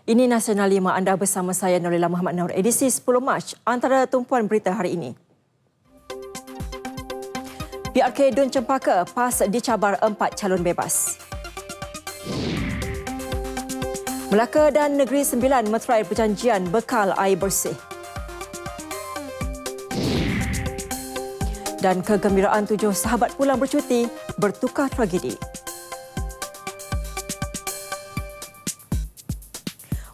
Ini Nasional 5, anda bersama saya Nurila Muhammad Nur, edisi 10 Mac. Antara tumpuan berita hari ini. PRK Dun Cempaka PAS dicabar 4 calon bebas. Melaka dan Negeri Sembilan meterai perjanjian bekal air bersih. Dan kegembiraan 7 sahabat pulang bercuti bertukar tragedi.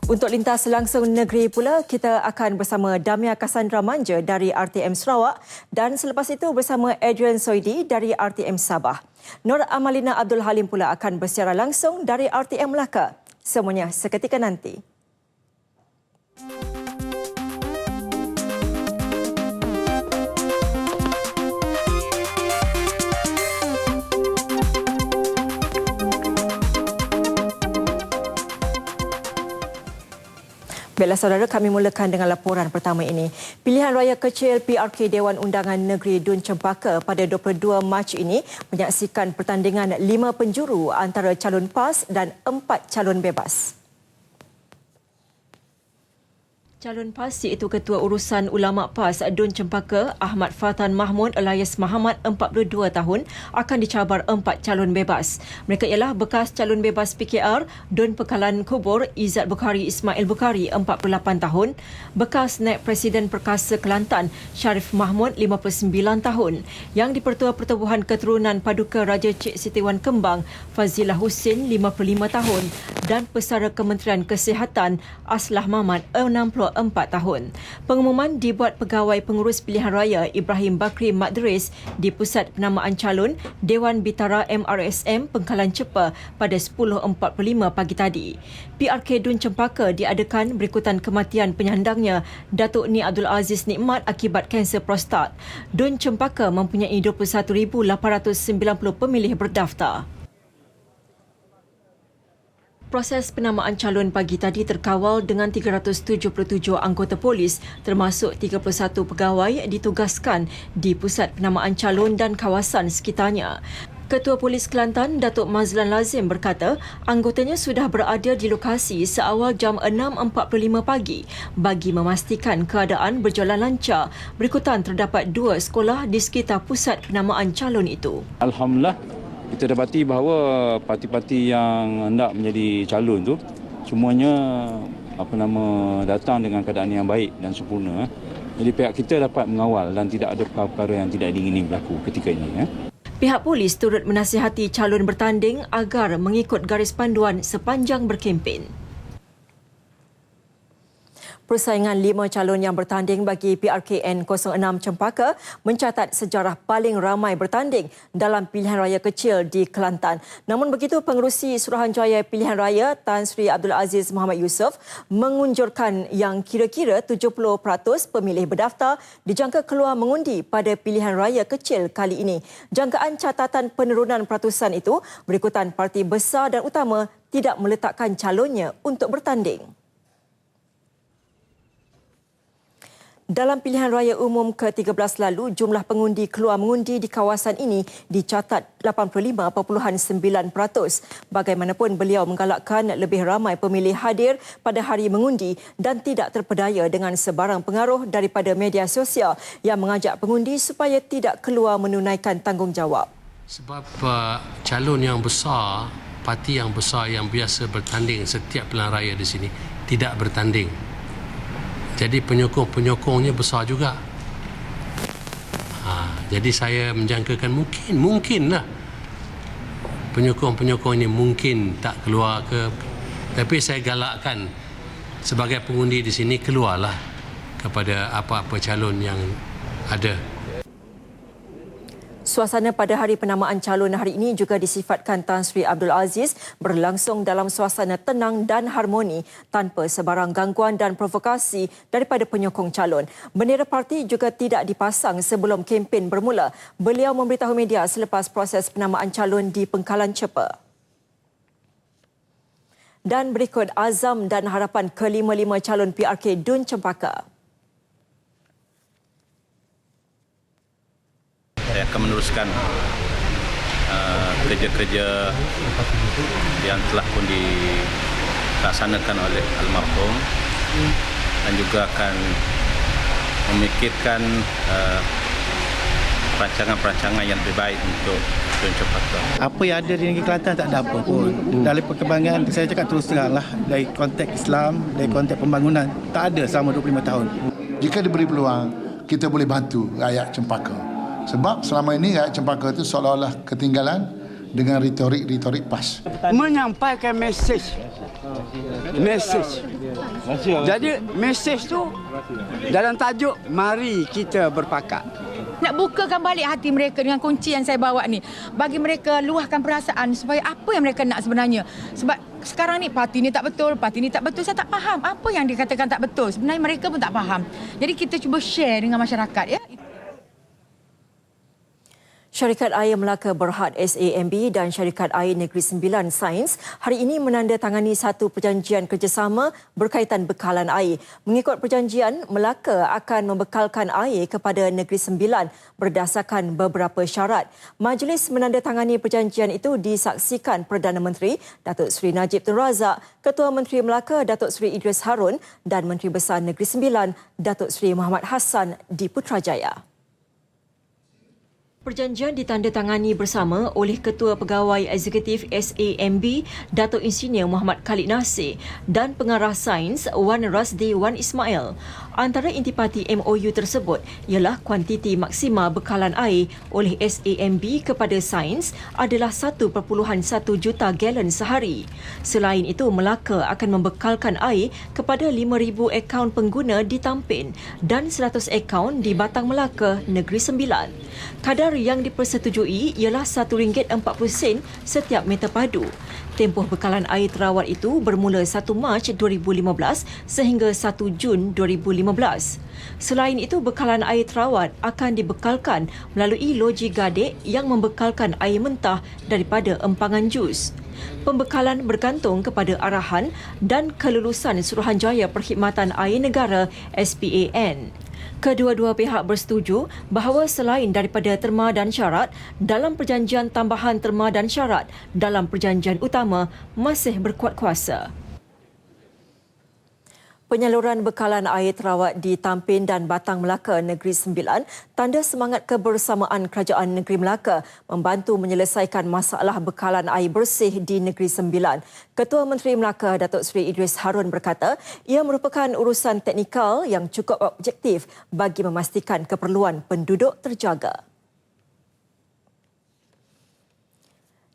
Untuk lintas langsung negeri pula, kita akan bersama Damia Cassandra Manja dari RTM Sarawak dan selepas itu bersama Adrian Soidi dari RTM Sabah. Nur Amalina Abdul Halim pula akan bersiaran langsung dari RTM Melaka. Semuanya seketika nanti. Baiklah saudara, kami mulakan dengan laporan pertama ini. Pilihan raya kecil PRK Dewan Undangan Negeri Dun Cempaka pada 22 Mac ini menyaksikan pertandingan 5 penjuru antara calon PAS dan 4 calon bebas. Calon PAS iaitu Ketua Urusan Ulama PAS Dun Cempaka Ahmad Fatan Mahmud alias Muhammad 42 tahun akan dicabar 4 calon bebas. Mereka ialah bekas calon bebas PKR Dun Pekalan Kubur Izzat Bukhari Ismail Bukhari 48 tahun, bekas Naib Presiden Perkasa Kelantan Sharif Mahmud 59 tahun, yang di-Pertua Pertubuhan Keturunan Paduka Raja Cik Siti Wan Kembang Fazilah Husin 55 tahun dan Pesara Kementerian Kesihatan Aslah Mamat 64 tahun. Pengumuman dibuat Pegawai Pengurus Pilihan Raya Ibrahim Bakri Madris di Pusat Penamaan Calon Dewan Bitara MRSM Pengkalan Cepa pada 10.45 pagi tadi. PRK Dun Cempaka diadakan berikutan kematian penyandangnya Datuk Ni Abdul Aziz Nikmat akibat kanser prostat. Dun Cempaka mempunyai 21,890 pemilih berdaftar. Proses penamaan calon pagi tadi terkawal dengan 377 anggota polis termasuk 31 pegawai ditugaskan di pusat penamaan calon dan kawasan sekitarnya. Ketua Polis Kelantan, Datuk Mazlan Lazim berkata, anggotanya sudah berada di lokasi seawal jam 6.45 pagi bagi memastikan keadaan berjalan lancar. Berikutan terdapat 2 sekolah di sekitar pusat penamaan calon itu. Alhamdulillah, kita dapati bahawa parti-parti yang hendak menjadi calon tu semuanya datang dengan keadaan yang baik dan sempurna. Jadi pihak kita dapat mengawal dan tidak ada perkara-perkara yang tidak diingini berlaku ketika ini. Pihak polis turut menasihati calon bertanding agar mengikut garis panduan sepanjang berkempen. Persaingan 5 calon yang bertanding bagi PRKN 06 Cempaka mencatat sejarah paling ramai bertanding dalam pilihan raya kecil di Kelantan. Namun begitu, Pengerusi Suruhanjaya Pilihan Raya Tan Sri Abdul Aziz Muhammad Yusof mengunjurkan yang kira-kira 70% pemilih berdaftar dijangka keluar mengundi pada pilihan raya kecil kali ini. Jangkaan catatan penurunan peratusan itu berikutan parti besar dan utama tidak meletakkan calonnya untuk bertanding. Dalam pilihan raya umum ke-13 lalu, jumlah pengundi keluar mengundi di kawasan ini dicatat 85.9%. Bagaimanapun, beliau menggalakkan lebih ramai pemilih hadir pada hari mengundi dan tidak terpedaya dengan sebarang pengaruh daripada media sosial yang mengajak pengundi supaya tidak keluar menunaikan tanggungjawab. Sebab calon yang besar, parti yang besar yang biasa bertanding setiap pilihan raya di sini tidak bertanding. Jadi penyokong-penyokongnya besar juga. Jadi saya menjangkakan mungkinlah penyokong-penyokong ini mungkin tak keluar ke. Tapi saya galakkan sebagai pengundi di sini keluarlah kepada apa-apa calon yang ada. Suasana pada hari penamaan calon hari ini juga disifatkan Tan Sri Abdul Aziz berlangsung dalam suasana tenang dan harmoni tanpa sebarang gangguan dan provokasi daripada penyokong calon. Bendera parti juga tidak dipasang sebelum kempen bermula. Beliau memberitahu media selepas proses penamaan calon di Pengkalan Cepa. Dan berikut azam dan harapan ke-5 calon PRK Dun Cempaka. Saya akan meneruskan kerja-kerja yang telah pun dilaksanakan oleh almarhum dan juga akan memikirkan perancangan-perancangan yang lebih baik untuk Dun Cempaka. Apa yang ada di negeri Kelantan tak ada apa pun. Dari perkembangan, saya cakap terus teranglah, dari konteks Islam, dari konteks pembangunan, tak ada selama 25 tahun. Jika diberi peluang, kita boleh bantu rakyat Cempaka. Sebab selama ini rakyat Cempaka itu seolah-olah ketinggalan dengan retorik pas. Menyampaikan mesej. Jadi mesej tu dalam tajuk mari kita berpakat. Nak bukakan balik hati mereka dengan kunci yang saya bawa ni. Bagi mereka luahkan perasaan supaya apa yang mereka nak sebenarnya. Sebab sekarang ni parti ni tak betul, saya tak faham apa yang dikatakan tak betul. Sebenarnya mereka pun tak faham. Jadi kita cuba share dengan masyarakat, ya. Syarikat Air Melaka Berhad SAMB dan Syarikat Air Negeri Sembilan Sains hari ini menandatangani satu perjanjian kerjasama berkaitan bekalan air. Mengikut perjanjian, Melaka akan membekalkan air kepada Negeri Sembilan berdasarkan beberapa syarat. Majlis menandatangani perjanjian itu disaksikan Perdana Menteri Datuk Seri Najib Tun Razak, Ketua Menteri Melaka Datuk Seri Idris Harun dan Menteri Besar Negeri Sembilan Datuk Seri Muhammad Hassan di Putrajaya. Perjanjian ditandatangani bersama oleh Ketua Pegawai Eksekutif SAMB Datuk Insinyur Muhammad Khalid Nasir dan Pengarah Sains Wan Rasdi Wan Ismail. Antara intipati MOU tersebut ialah kuantiti maksima bekalan air oleh SAMB kepada Sains adalah 1.1 juta galon sehari. Selain itu, Melaka akan membekalkan air kepada 5,000 akaun pengguna di Tampin dan 100 akaun di Batang Melaka, Negeri Sembilan. Kadar yang dipersetujui ialah RM1.40 setiap meter padu. Tempoh bekalan air terawat itu bermula 1 Mac 2015 sehingga 1 Jun 2015. Selain itu, bekalan air terawat akan dibekalkan melalui loji gadek yang membekalkan air mentah daripada empangan jus. Pembekalan bergantung kepada arahan dan kelulusan Suruhanjaya Perkhidmatan Air Negara SPAN. Kedua-dua pihak bersetuju bahawa selain daripada terma dan syarat, dalam perjanjian tambahan terma dan syarat dalam perjanjian utama masih berkuat kuasa. Penyaluran bekalan air terawat di Tampin dan Batang Melaka Negeri Sembilan tanda semangat kebersamaan Kerajaan Negeri Melaka membantu menyelesaikan masalah bekalan air bersih di Negeri Sembilan. Ketua Menteri Melaka Datuk Seri Idris Harun berkata, ia merupakan urusan teknikal yang cukup objektif bagi memastikan keperluan penduduk terjaga.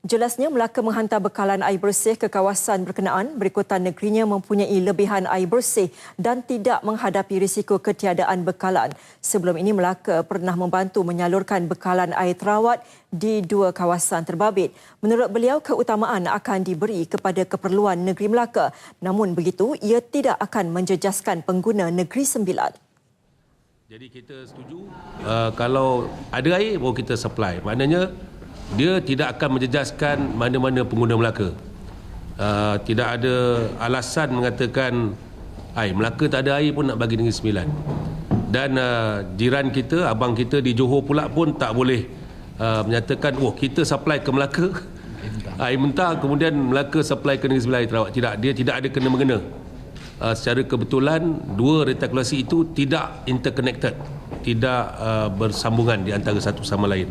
Jelasnya, Melaka menghantar bekalan air bersih ke kawasan berkenaan berikutan negerinya mempunyai lebihan air bersih dan tidak menghadapi risiko ketiadaan bekalan. Sebelum ini, Melaka pernah membantu menyalurkan bekalan air terawat di 2 kawasan terbabit. Menurut beliau, keutamaan akan diberi kepada keperluan negeri Melaka. Namun begitu, ia tidak akan menjejaskan pengguna Negeri Sembilan. Jadi kita setuju kalau ada air baru kita supply. Maknanya dia tidak akan menjejaskan mana-mana pengguna Melaka. Tidak ada alasan mengatakan Melaka tak ada air pun nak bagi Negeri Sembilan. Dan jiran kita, abang kita di Johor pula pun tak boleh menyatakan kita supply ke Melaka air mentah kemudian Melaka supply ke Negeri Sembilan air terawat. Tidak, dia tidak ada kena-mengena. Secara kebetulan dua retikulasi itu tidak interconnected, tidak bersambungan di antara satu sama lain.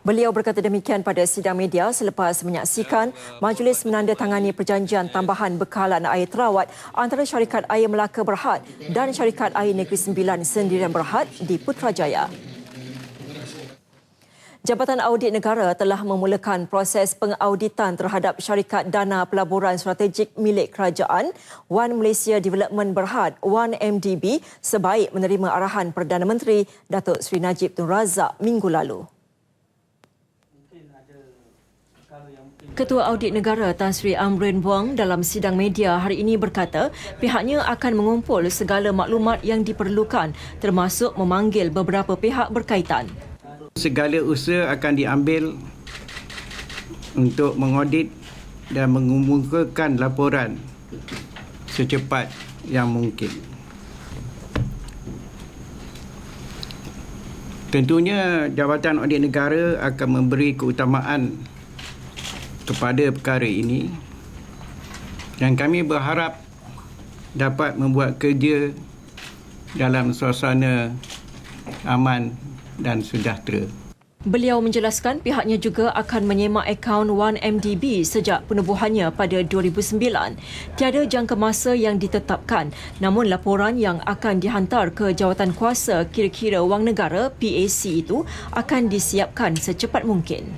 Beliau berkata demikian pada sidang media selepas menyaksikan majlis menandatangani perjanjian tambahan bekalan air terawat antara Syarikat Air Melaka Berhad dan Syarikat Air Negeri Sembilan Sendirian Berhad di Putrajaya. Jabatan Audit Negara telah memulakan proses pengauditan terhadap Syarikat Dana Pelaburan Strategik milik Kerajaan One Malaysia Development Berhad (OneMDB) sebaik menerima arahan Perdana Menteri Datuk Seri Najib Tun Razak minggu lalu. Ketua Audit Negara Tan Sri Amrin Buang dalam sidang media hari ini berkata pihaknya akan mengumpul segala maklumat yang diperlukan termasuk memanggil beberapa pihak berkaitan. Segala usaha akan diambil untuk mengaudit dan mengemukakan laporan secepat yang mungkin. Tentunya Jabatan Audit Negara akan memberi keutamaan kepada perkara ini Dan kami berharap dapat membuat kerja dalam suasana aman dan sejahtera. Beliau menjelaskan pihaknya juga akan menyemak akaun 1MDB sejak penubuhannya pada 2009. Tiada jangka masa yang ditetapkan, namun laporan yang akan dihantar ke Jawatankuasa Kira-kira Wang Negara PAC itu akan disiapkan secepat mungkin.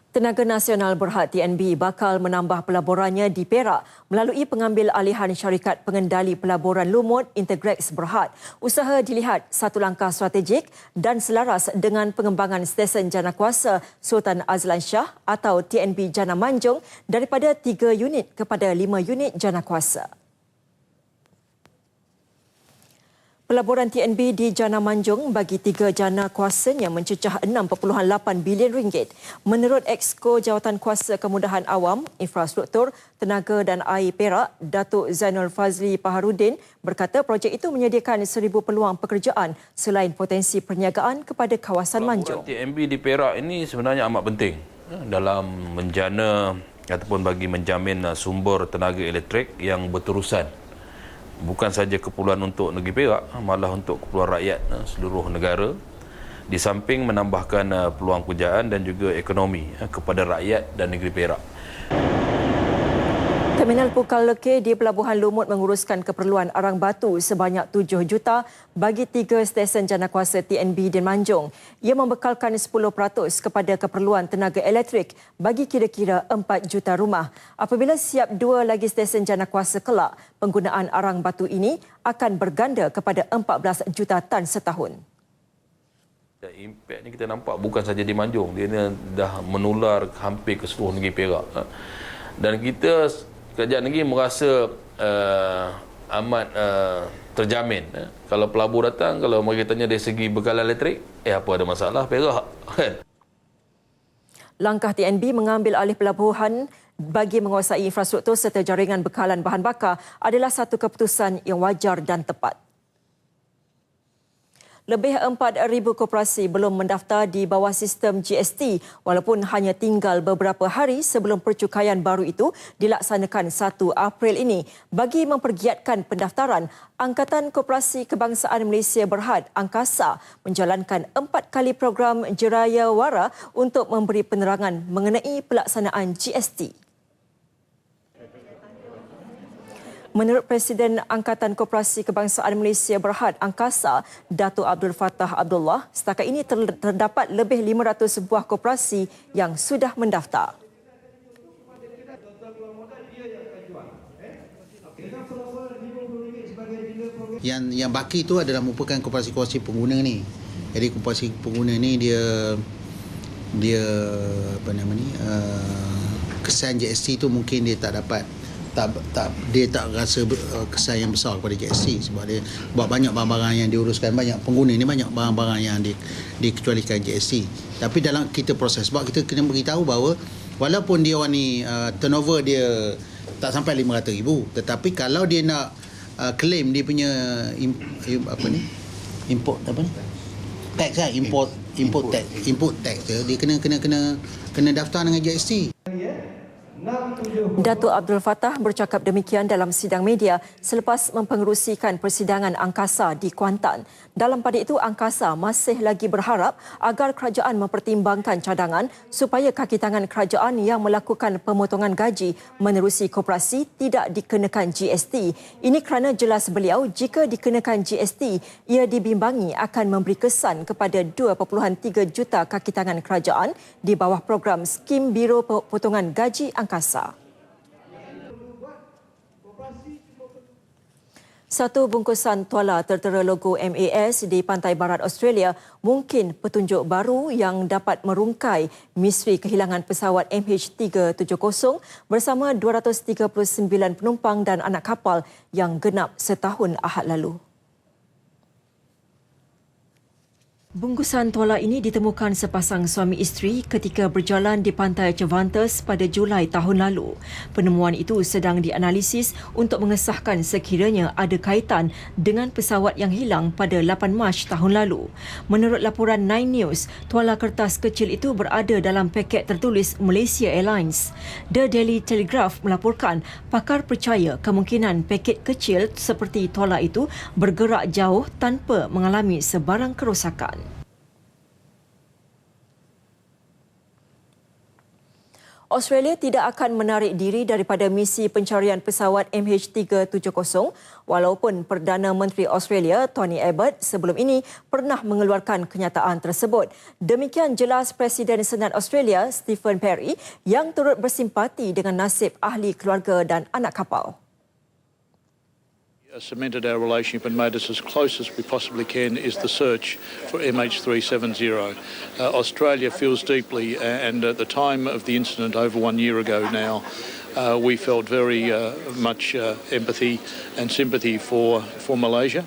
Tenaga Nasional Berhad TNB bakal menambah pelaburannya di Perak melalui pengambil alihan syarikat pengendali pelaburan lumut Intergrex Berhad. Usaha dilihat satu langkah strategik dan selaras dengan pengembangan stesen janakuasa Sultan Azlan Shah atau TNB Jana Manjung daripada 3 unit kepada 5 unit janakuasa. Pelaburan TNB di Jana Manjung bagi 3 jana kuasanya mencecah 6.8 bilion ringgit. Menurut Exco Jawatankuasa Kemudahan Awam, Infrastruktur, Tenaga dan Air Perak, Datuk Zainul Fazli Paharudin berkata projek itu menyediakan 1,000 peluang pekerjaan selain potensi perniagaan kepada kawasan Manjung. TNB di Perak ini sebenarnya amat penting dalam menjana ataupun bagi menjamin sumber tenaga elektrik yang berterusan. Bukan saja keperluan untuk negeri Perak, malah untuk keperluan rakyat seluruh negara. Di samping menambahkan peluang pekerjaan dan juga ekonomi kepada rakyat dan negeri Perak. Terminal Pukal Lekir di Pelabuhan Lumut menguruskan keperluan arang batu sebanyak 7 juta bagi 3 stesen janakuasa TNB di Manjung. Ia membekalkan 10% kepada keperluan tenaga elektrik bagi kira-kira 4 juta rumah. Apabila siap 2 lagi stesen janakuasa kelak, penggunaan arang batu ini akan berganda kepada 14 juta tan setahun. Impak ni kita nampak bukan saja di Manjung, dia dah menular hampir ke seluruh negeri Perak. Dan kita kerajaan negeri merasa amat terjamin. Kalau pelabur datang, kalau mereka tanya dari segi bekalan elektrik, apa ada masalah Perak kan? Langkah TNB mengambil alih pelabuhan bagi menguasai infrastruktur serta jaringan bekalan bahan bakar adalah satu keputusan yang wajar dan tepat. Lebih 4,000 koperasi belum mendaftar di bawah sistem GST walaupun hanya tinggal beberapa hari sebelum percukaian baru itu dilaksanakan 1 April ini. Bagi mempergiatkan pendaftaran, Angkatan Koperasi Kebangsaan Malaysia Berhad Angkasa menjalankan 4 kali program Jeraya Wara untuk memberi penerangan mengenai pelaksanaan GST. Menurut Presiden Angkatan Koperasi Kebangsaan Malaysia Berhad Angkasa, Datuk Abdul Fattah Abdullah, setakat ini terdapat lebih 500 buah koperasi yang sudah mendaftar. Yang baki itu adalah merupakan koperasi-koperasi pengguna ni. Jadi koperasi pengguna ni dia kesan GST tu mungkin dia tak dapat. Dia tak rasa kesan yang besar kepada GST sebab dia buat banyak barang-barang yang diuruskan, banyak pengguna ni banyak barang-barang yang dikecualikan GST. Tapi dalam kita proses, sebab kita kena beritahu bahawa walaupun dia orang ni turnover dia tak sampai 500,000, tetapi kalau dia nak claim dia punya import tax lah, import tax dia kena daftar dengan GST. Datuk Abdul Fattah bercakap demikian dalam sidang media selepas mempengerusikan persidangan Angkasa di Kuantan. Dalam pada itu, Angkasa masih lagi berharap agar kerajaan mempertimbangkan cadangan supaya kaki tangan kerajaan yang melakukan pemotongan gaji menerusi koperasi tidak dikenakan GST. Ini kerana jelas beliau jika dikenakan GST, ia dibimbangi akan memberi kesan kepada 2.3 juta kaki tangan kerajaan di bawah program Skim Biro Potongan Gaji Angkasa. Satu bungkusan tuala tertera logo MAS di pantai barat Australia mungkin petunjuk baru yang dapat merungkai misteri kehilangan pesawat MH370 bersama 239 penumpang dan anak kapal yang genap setahun Ahad lalu. Bungkusan tuala ini ditemukan sepasang suami isteri ketika berjalan di pantai Cervantes pada Julai tahun lalu. Penemuan itu sedang dianalisis untuk mengesahkan sekiranya ada kaitan dengan pesawat yang hilang pada 8 Mac tahun lalu. Menurut laporan 9 News, tuala kertas kecil itu berada dalam paket tertulis Malaysia Airlines. The Daily Telegraph melaporkan pakar percaya kemungkinan paket kecil seperti tuala itu bergerak jauh tanpa mengalami sebarang kerosakan. Australia tidak akan menarik diri daripada misi pencarian pesawat MH370 walaupun Perdana Menteri Australia Tony Abbott sebelum ini pernah mengeluarkan kenyataan tersebut. Demikian jelas Presiden Senat Australia Stephen Parry yang turut bersimpati dengan nasib ahli keluarga dan anak kapal. Cemented our relationship and made us as close as we possibly can is the search for MH370. Australia feels deeply, and at the time of the incident over 1 year ago now, we felt very much empathy and sympathy for Malaysia.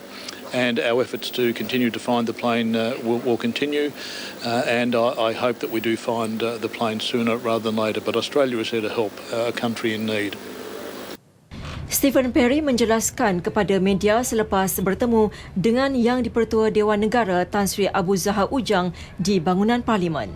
And our efforts to continue to find the plane will continue, and I hope that we do find the plane sooner rather than later. But Australia is here to help a country in need. Stephen Parry menjelaskan kepada media selepas bertemu dengan Yang di-Pertua Dewan Negara Tan Sri Abu Zahar Ujang di bangunan Parlimen.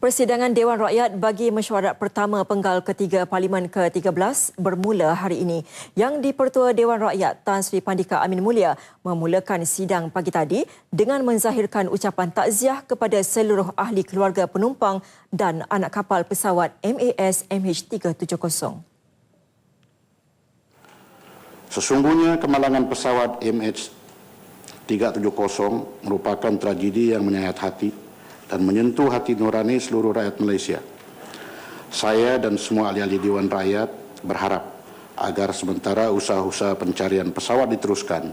Persidangan Dewan Rakyat bagi mesyuarat pertama penggal ketiga Parlimen ke-13 bermula hari ini. Yang di-Pertua Dewan Rakyat Tan Sri Pandika Amin Mulia memulakan sidang pagi tadi dengan menzahirkan ucapan takziah kepada seluruh ahli keluarga penumpang dan anak kapal pesawat MAS MH370. Sesungguhnya kemalangan pesawat MH370 merupakan tragedi yang menyayat hati dan menyentuh hati nurani seluruh rakyat Malaysia. Saya dan semua ahli-ahli Dewan Rakyat berharap agar sementara usaha-usaha pencarian pesawat diteruskan,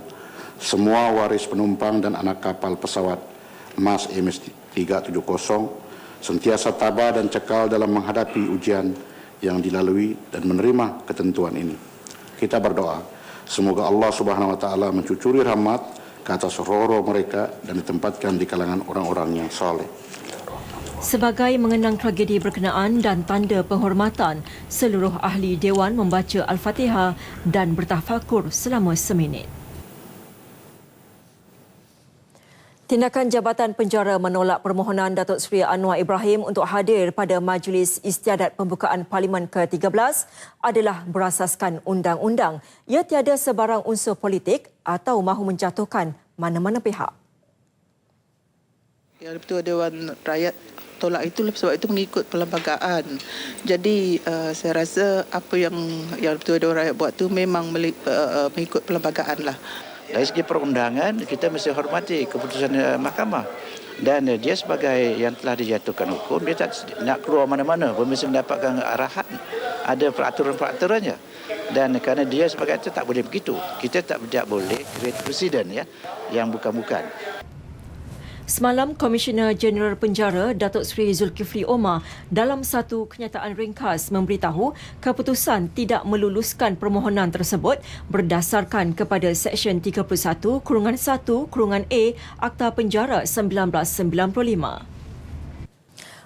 semua waris penumpang dan anak kapal pesawat MAS MH370 sentiasa tabah dan cekal dalam menghadapi ujian yang dilalui dan menerima ketentuan ini. Kita berdoa, semoga Allah Subhanahu Wa Taala mencucuri rahmat ke atas roh-roh mereka dan ditempatkan di kalangan orang-orang yang saleh. Sebagai mengenang tragedi berkenaan dan tanda penghormatan, seluruh ahli Dewan membaca Al-Fatihah dan bertafakur selama seminit. Tindakan Jabatan Penjara menolak permohonan Datuk Seri Anwar Ibrahim untuk hadir pada Majlis Istiadat Pembukaan Parlimen ke-13 adalah berasaskan undang-undang. Ia tiada sebarang unsur politik atau mahu menjatuhkan mana-mana pihak. Yang Ketua Dewan Rakyat tolak itu sebab itu mengikut perlembagaan. Jadi saya rasa apa yang Ketua Dewan Rakyat buat tu memang mengikut perlembagaan lah. Dari segi perundangan, kita mesti hormati keputusan mahkamah. Dan dia sebagai yang telah dijatuhkan hukum, dia tak nak keluar mana-mana pun mesti mendapatkan arahan. Ada peraturan-peraturannya. Dan kerana dia sebagai itu tak boleh begitu. Kita tak boleh create presiden ya, yang bukan-bukan. Semalam, Komisioner Jeneral Penjara Datuk Seri Zulkifli Omar dalam satu kenyataan ringkas memberitahu keputusan tidak meluluskan permohonan tersebut berdasarkan kepada Seksyen 31/1/A Akta Penjara 1995.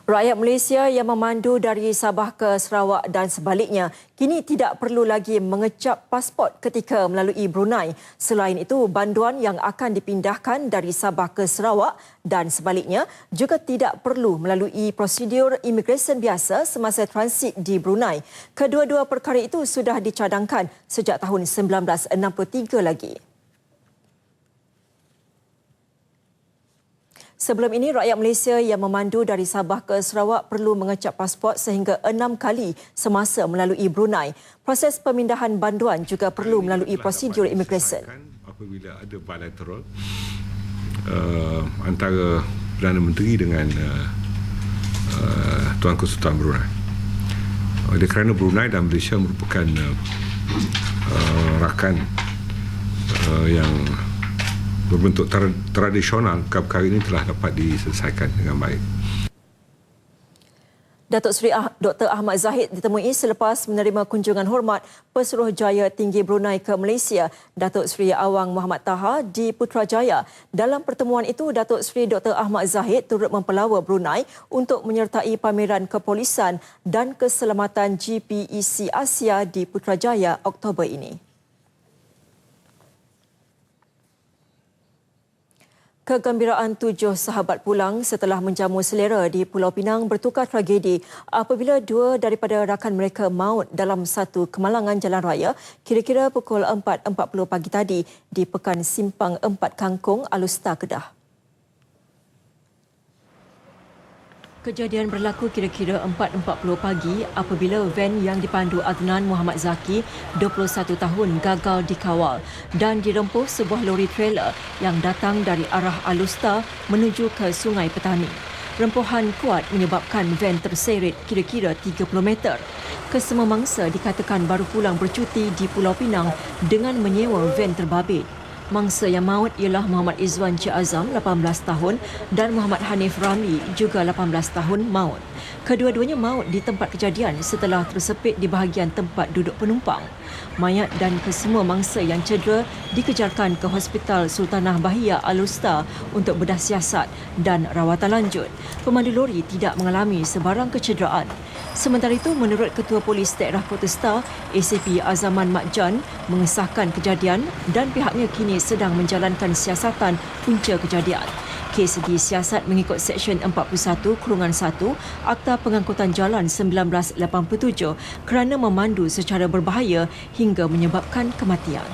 Rakyat Malaysia yang memandu dari Sabah ke Sarawak dan sebaliknya kini tidak perlu lagi mengecap pasport ketika melalui Brunei. Selain itu, banduan yang akan dipindahkan dari Sabah ke Sarawak dan sebaliknya juga tidak perlu melalui prosedur imigresen biasa semasa transit di Brunei. Kedua-dua perkara itu sudah dicadangkan sejak tahun 1963 lagi. Sebelum ini, rakyat Malaysia yang memandu dari Sabah ke Sarawak perlu mengecap pasport sehingga 6 kali semasa melalui Brunei. Proses pemindahan banduan juga perlu melalui prosedur imigresen. Apabila ada bilateral antara Perdana Menteri dengan Tuan Kesultanan Brunei. Oleh kerana Brunei dan Malaysia merupakan rakan yang berbentuk tradisional, perkara ini telah dapat diselesaikan dengan baik. Datuk Seri Dr. Ahmad Zahid ditemui selepas menerima kunjungan hormat Pesuruhjaya Tinggi Brunei ke Malaysia, Datuk Seri Awang Muhammad Taha di Putrajaya. Dalam pertemuan itu, Datuk Seri Dr. Ahmad Zahid turut mempelawa Brunei untuk menyertai pameran kepolisan dan keselamatan GPEC Asia di Putrajaya Oktober ini. Kegembiraan 7 sahabat pulang setelah menjamu selera di Pulau Pinang bertukar tragedi apabila 2 daripada rakan mereka maut dalam satu kemalangan jalan raya kira-kira pukul 4.40 pagi tadi di Pekan Simpang 4 Kangkung, Alusta, Kedah. Kejadian berlaku kira-kira 4.40 pagi apabila van yang dipandu Adnan Muhammad Zaki, 21 tahun, gagal dikawal dan dirempuh sebuah lori trailer yang datang dari arah Alusta menuju ke Sungai Petani. Rempuhan kuat menyebabkan van terseret kira-kira 30 meter. Kesemua mangsa dikatakan baru pulang bercuti di Pulau Pinang dengan menyewa van terbabit. Mangsa yang maut ialah Muhammad Izwan Cik Azam, 18 tahun dan Muhammad Hanif Ramli, juga 18 tahun, maut. Kedua-duanya maut di tempat kejadian setelah tersepit di bahagian tempat duduk penumpang. Mayat dan kesemua mangsa yang cedera dikejarkan ke Hospital Sultanah Bahia Alusta untuk bedah siasat dan rawatan lanjut. Pemandu lori tidak mengalami sebarang kecederaan. Sementara itu, menurut Ketua Polis Daerah Kota Star, ACP Azaman Makjan mengesahkan kejadian dan pihaknya kini sedang menjalankan siasatan punca kejadian. Kes disiasat mengikut Seksyen 41-1 Akta Pengangkutan Jalan 1987 kerana memandu secara berbahaya hingga menyebabkan kematian.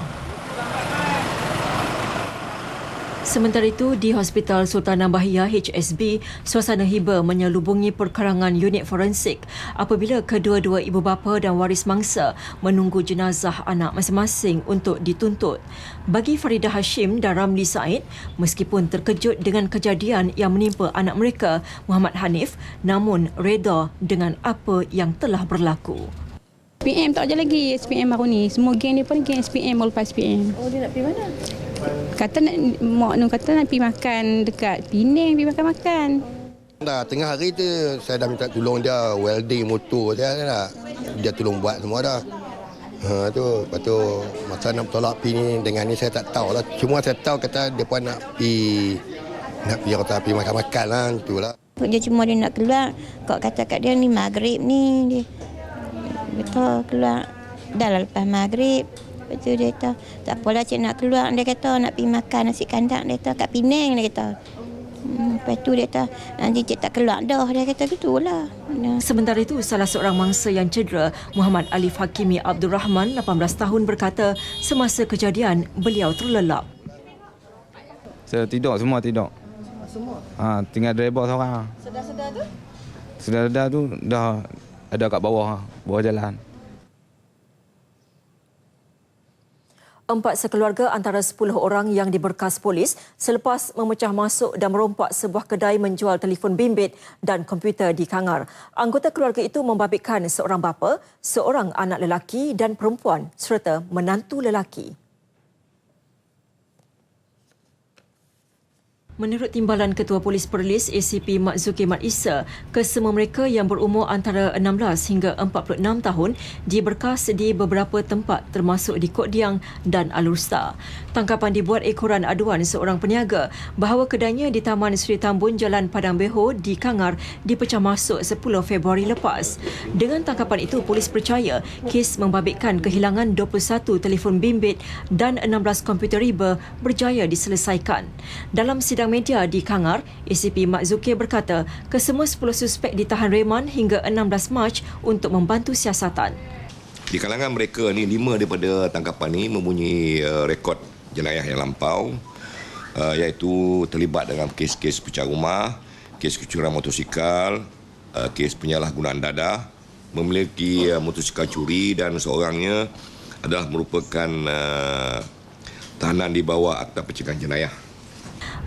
Sementara itu, di Hospital Sultanah Bahia HSB, suasana hiba menyelubungi perkarangan unit forensik apabila kedua-dua ibu bapa dan waris mangsa menunggu jenazah anak masing-masing untuk dituntut. Bagi Faridah Hashim dan Ramli Said, meskipun terkejut dengan kejadian yang menimpa anak mereka, Muhammad Hanif, namun reda dengan apa yang telah berlaku. SPM tak ada lagi SPM baru ni. Semua geng ni pun geng SPM lepas SPM. Oh, dia nak pergi mana? Kata mak Nur kata nak pergi makan dekat Penang, pergi makan-makan. Dah tengah hari tu saya dah minta tolong dia welding motor dia tolong buat semua dah. Tu lepas tu masa nak tolak pi ni dengan ni saya tak tahu lah. Cuma saya tahu kata depa nak pergi makan-makan lah itulah. Dia cuma dia nak keluar, kau kata kat dia ni maghrib ni dia. Betul keluar dah lepas maghrib. Lepas tu dia kata, tak apalah cik nak keluar. Dia kata nak pergi makan nasi kandang. Dia kata kat Penang dia kata. Lepas tu dia kata, nanti cik tak keluar dah. Dia kata gitulah. Sementara itu, salah seorang mangsa yang cedera, Muhammad Alif Hakimi Abdul Rahman, 18 tahun, berkata semasa kejadian beliau terlelap. Saya tidur, semua tidur. Semua? Tinggal driver seorang. Sedar-sedar tu? Sedar-sedar tu dah ada kat bawah jalan. 4 sekeluarga antara 10 orang yang diberkas polis selepas memecah masuk dan merompak sebuah kedai menjual telefon bimbit dan komputer di Kangar. Anggota keluarga itu membabitkan seorang bapa, seorang anak lelaki dan perempuan serta menantu lelaki. Menurut Timbalan Ketua Polis Perlis ACP Mat Zuki Mat Isa, kesemua mereka yang berumur antara 16 hingga 46 tahun diberkas di beberapa tempat termasuk di Kot Diang dan Alusta. Tangkapan dibuat ekoran aduan seorang peniaga bahawa kedainya di Taman Sri Tambun Jalan Padang Beho di Kangar dipecah masuk 10 Februari lepas. Dengan tangkapan itu, polis percaya kes membabitkan kehilangan 21 telefon bimbit dan 16 komputer riba berjaya diselesaikan. Dalam sidang media di Kangar, ACP Mat Zuki berkata kesemua 10 suspek ditahan reman hingga 16 Mac untuk membantu siasatan. Di kalangan mereka ni, 5 daripada tangkapan ni mempunyai rekod jenayah yang lampau, iaitu terlibat dalam kes-kes pecah rumah, kes kecurangan motosikal, kes penyalahgunaan dadah, memiliki motosikal curi dan seorangnya adalah merupakan tahanan di bawah Akta Pencegahan Jenayah.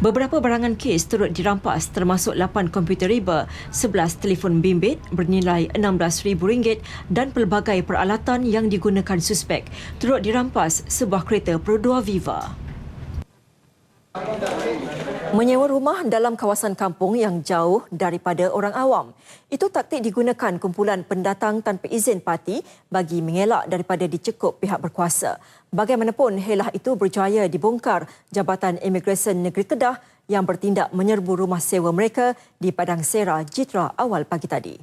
Beberapa barangan kes turut dirampas termasuk 8 komputer riba, 11 telefon bimbit bernilai RM16,000 dan pelbagai peralatan yang digunakan suspek. Turut dirampas sebuah kereta Pro 2 Viva. Menyewa rumah dalam kawasan kampung yang jauh daripada orang awam. Itu taktik digunakan kumpulan pendatang tanpa izin parti bagi mengelak daripada dicekup pihak berkuasa. Bagaimanapun, helah itu berjaya dibongkar Jabatan Imigresen Negeri Kedah yang bertindak menyerbu rumah sewa mereka di Padang Sera, Jitra awal pagi tadi.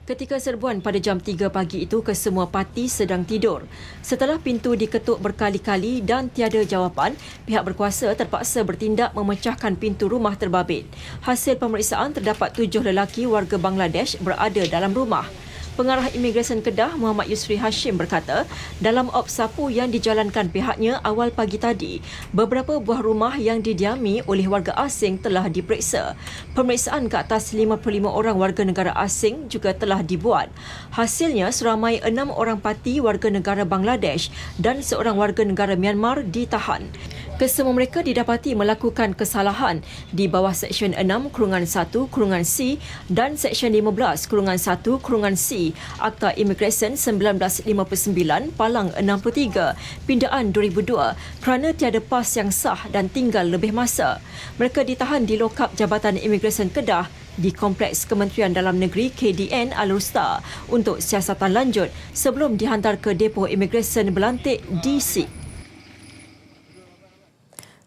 Ketika serbuan pada jam 3 pagi itu, kesemua parti sedang tidur. Setelah pintu diketuk berkali-kali dan tiada jawapan, pihak berkuasa terpaksa bertindak memecahkan pintu rumah terbabit. Hasil pemeriksaan, terdapat 7 lelaki warga Bangladesh berada dalam rumah. Pengarah Imigresen Kedah, Muhammad Yusri Hashim berkata, dalam op sapu yang dijalankan pihaknya awal pagi tadi, beberapa buah rumah yang didiami oleh warga asing telah diperiksa. Pemeriksaan ke atas 55 orang warga negara asing juga telah dibuat. Hasilnya, seramai 6 orang parti warga negara Bangladesh dan seorang warga negara Myanmar ditahan. Kesemua mereka didapati melakukan kesalahan di bawah Seksyen 6/1/C dan Seksyen 15/1/C Akta Imigresen 1959 Palang 63 Pindaan 2002 kerana tiada pas yang sah dan tinggal lebih masa. Mereka ditahan di lokap Jabatan Imigresen Kedah di Kompleks Kementerian Dalam Negeri KDN Al-Rusta untuk siasatan lanjut sebelum dihantar ke Depo Imigresen Belantik DC.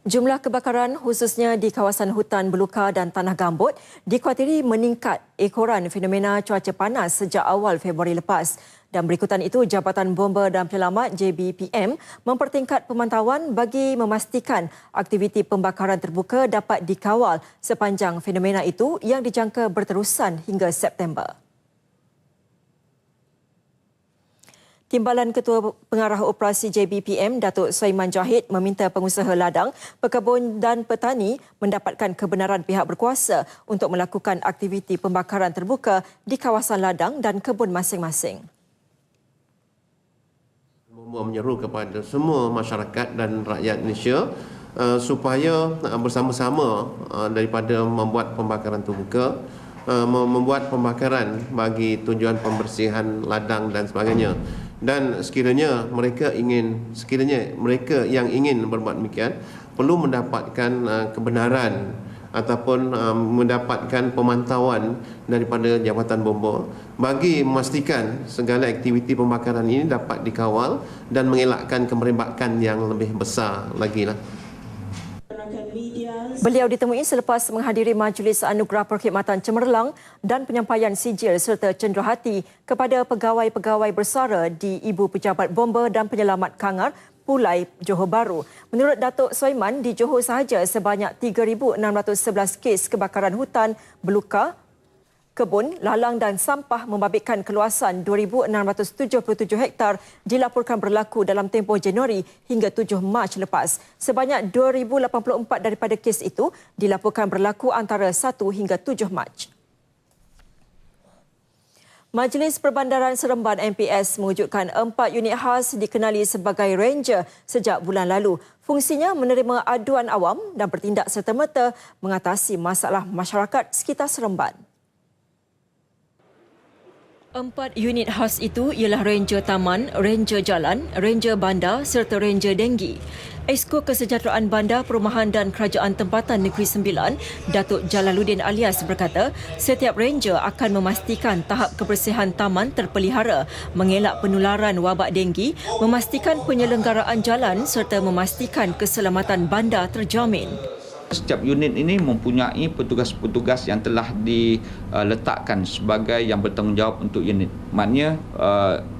Jumlah kebakaran khususnya di kawasan hutan belukar dan tanah gambut dikuatiri meningkat ekoran fenomena cuaca panas sejak awal Februari lepas. Dan berikutan itu, Jabatan Bomba dan Penyelamat JBPM mempertingkat pemantauan bagi memastikan aktiviti pembakaran terbuka dapat dikawal sepanjang fenomena itu yang dijangka berterusan hingga September. Timbalan Ketua Pengarah Operasi JBPM, Datuk Sulaiman Jahid, meminta pengusaha ladang, pekebun dan petani mendapatkan kebenaran pihak berkuasa untuk melakukan aktiviti pembakaran terbuka di kawasan ladang dan kebun masing-masing. Menyeru kepada semua masyarakat dan rakyat Malaysia supaya bersama-sama daripada membuat pembakaran terbuka, membuat pembakaran bagi tujuan pembersihan ladang dan sebagainya. Dan sekiranya mereka yang ingin berbuat demikian perlu mendapatkan kebenaran ataupun mendapatkan pemantauan daripada Jabatan Bomba bagi memastikan segala aktiviti pembakaran ini dapat dikawal dan mengelakkan kemerobakan yang lebih besar lagi lah. Beliau ditemui selepas menghadiri Majlis Anugerah Perkhidmatan Cemerlang dan penyampaian sijil serta cenderahati kepada pegawai-pegawai bersara di Ibu Pejabat Bomba dan Penyelamat Kangar, Pulai, Johor Bahru. Menurut Datuk Sulaiman, di Johor sahaja sebanyak 3,611 kes kebakaran hutan, belukar, kebun, lalang dan sampah membabitkan keluasan 2,677 hektar dilaporkan berlaku dalam tempoh Januari hingga 7 Mac lepas. Sebanyak 2,084 daripada kes itu dilaporkan berlaku antara 1 hingga 7 Mac. Majlis Perbandaran Seremban MPS mewujudkan 4 unit khas dikenali sebagai Ranger sejak bulan lalu. Fungsinya menerima aduan awam dan bertindak serta-merta mengatasi masalah masyarakat sekitar Seremban. 4 unit khas itu ialah Ranger Taman, Ranger Jalan, Ranger Bandar serta Ranger Denggi. Esko Kesejahteraan Bandar, Perumahan dan Kerajaan Tempatan Negeri Sembilan, Datuk Jalaluddin Alias berkata, setiap ranger akan memastikan tahap kebersihan taman terpelihara, mengelak penularan wabak denggi, memastikan penyelenggaraan jalan serta memastikan keselamatan bandar terjamin. Setiap unit ini mempunyai petugas-petugas yang telah diletakkan sebagai yang bertanggungjawab untuk unit. Maknanya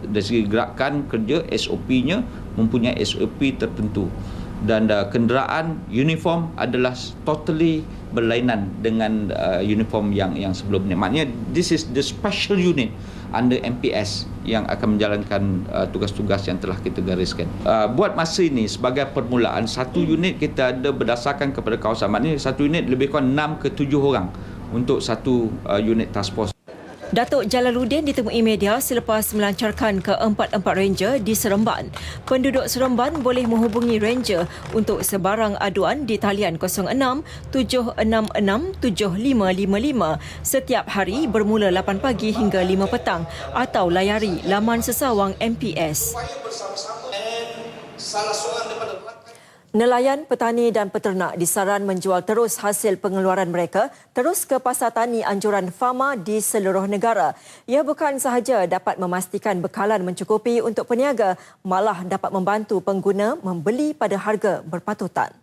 dari segi gerakan kerja, SOP-nya mempunyai SOP tertentu. Dan kenderaan uniform adalah totally berlainan dengan uniform yang sebelumnya. Maknanya this is the special unit under MPS yang akan menjalankan tugas-tugas yang telah kita gariskan. Buat masa ini sebagai permulaan, satu unit kita ada berdasarkan kepada kawasan. Maknanya satu unit lebih kurang 6 ke 7 orang untuk satu unit task force. Datuk Jalaluddin ditemui media selepas melancarkan ke-4 Ranger di Seremban. Penduduk Seremban boleh menghubungi Ranger untuk sebarang aduan di talian 06 766 7555 setiap hari bermula 8 pagi hingga 5 petang atau layari laman sesawang MPS. Nelayan, petani dan peternak disaran menjual terus hasil pengeluaran mereka terus ke pasar tani anjuran Fama di seluruh negara. Ia bukan sahaja dapat memastikan bekalan mencukupi untuk peniaga, malah dapat membantu pengguna membeli pada harga berpatutan.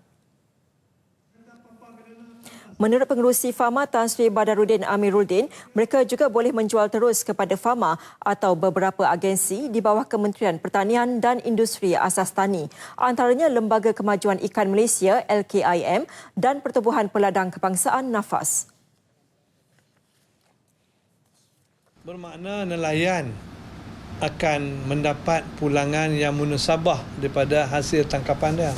Menurut pengerusi Fama Tan Sri Badarudin Amiruddin, mereka juga boleh menjual terus kepada Fama atau beberapa agensi di bawah Kementerian Pertanian dan Industri Asas Tani, antaranya Lembaga Kemajuan Ikan Malaysia LKIM dan Pertubuhan Peladang Kebangsaan Nafas. Bermakna nelayan akan mendapat pulangan yang munasabah daripada hasil tangkapan dia.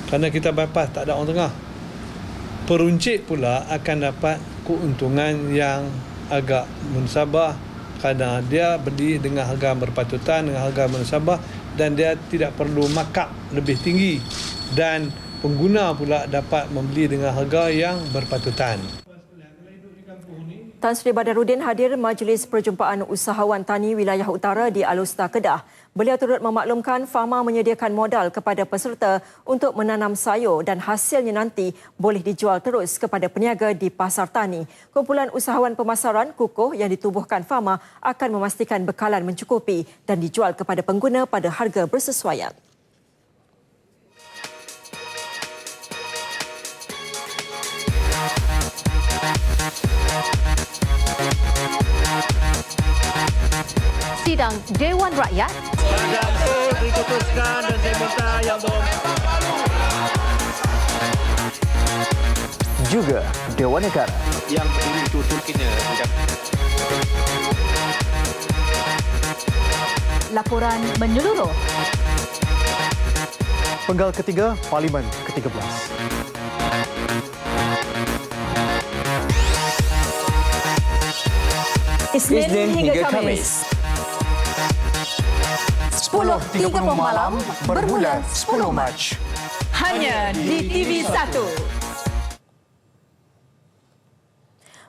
Kerana kita bypass, tak ada orang tengah. Peruncit pula akan dapat keuntungan yang agak munasabah kerana dia beli dengan harga berpatutan, dengan harga munasabah dan dia tidak perlu markup lebih tinggi dan pengguna pula dapat membeli dengan harga yang berpatutan. Tan Sri Badarudin hadir Majlis Perjumpaan Usahawan Tani Wilayah Utara di Alustar, Kedah. Beliau turut memaklumkan Fama menyediakan modal kepada peserta untuk menanam sayur dan hasilnya nanti boleh dijual terus kepada peniaga di pasar tani. Kumpulan usahawan pemasaran kukuh yang ditubuhkan Fama akan memastikan bekalan mencukupi dan dijual kepada pengguna pada harga bersesuaian. Sidang Dewan Rakyat diputuskan dan saya minta yang juga Dewan Negara yang berdiri betul-betul kena. Laporan menyeluruh. Penggal ketiga Parlimen ke-13. Isnin hingga Khamis. 10.30 malam bermula 10 Mac. Hanya di TV1.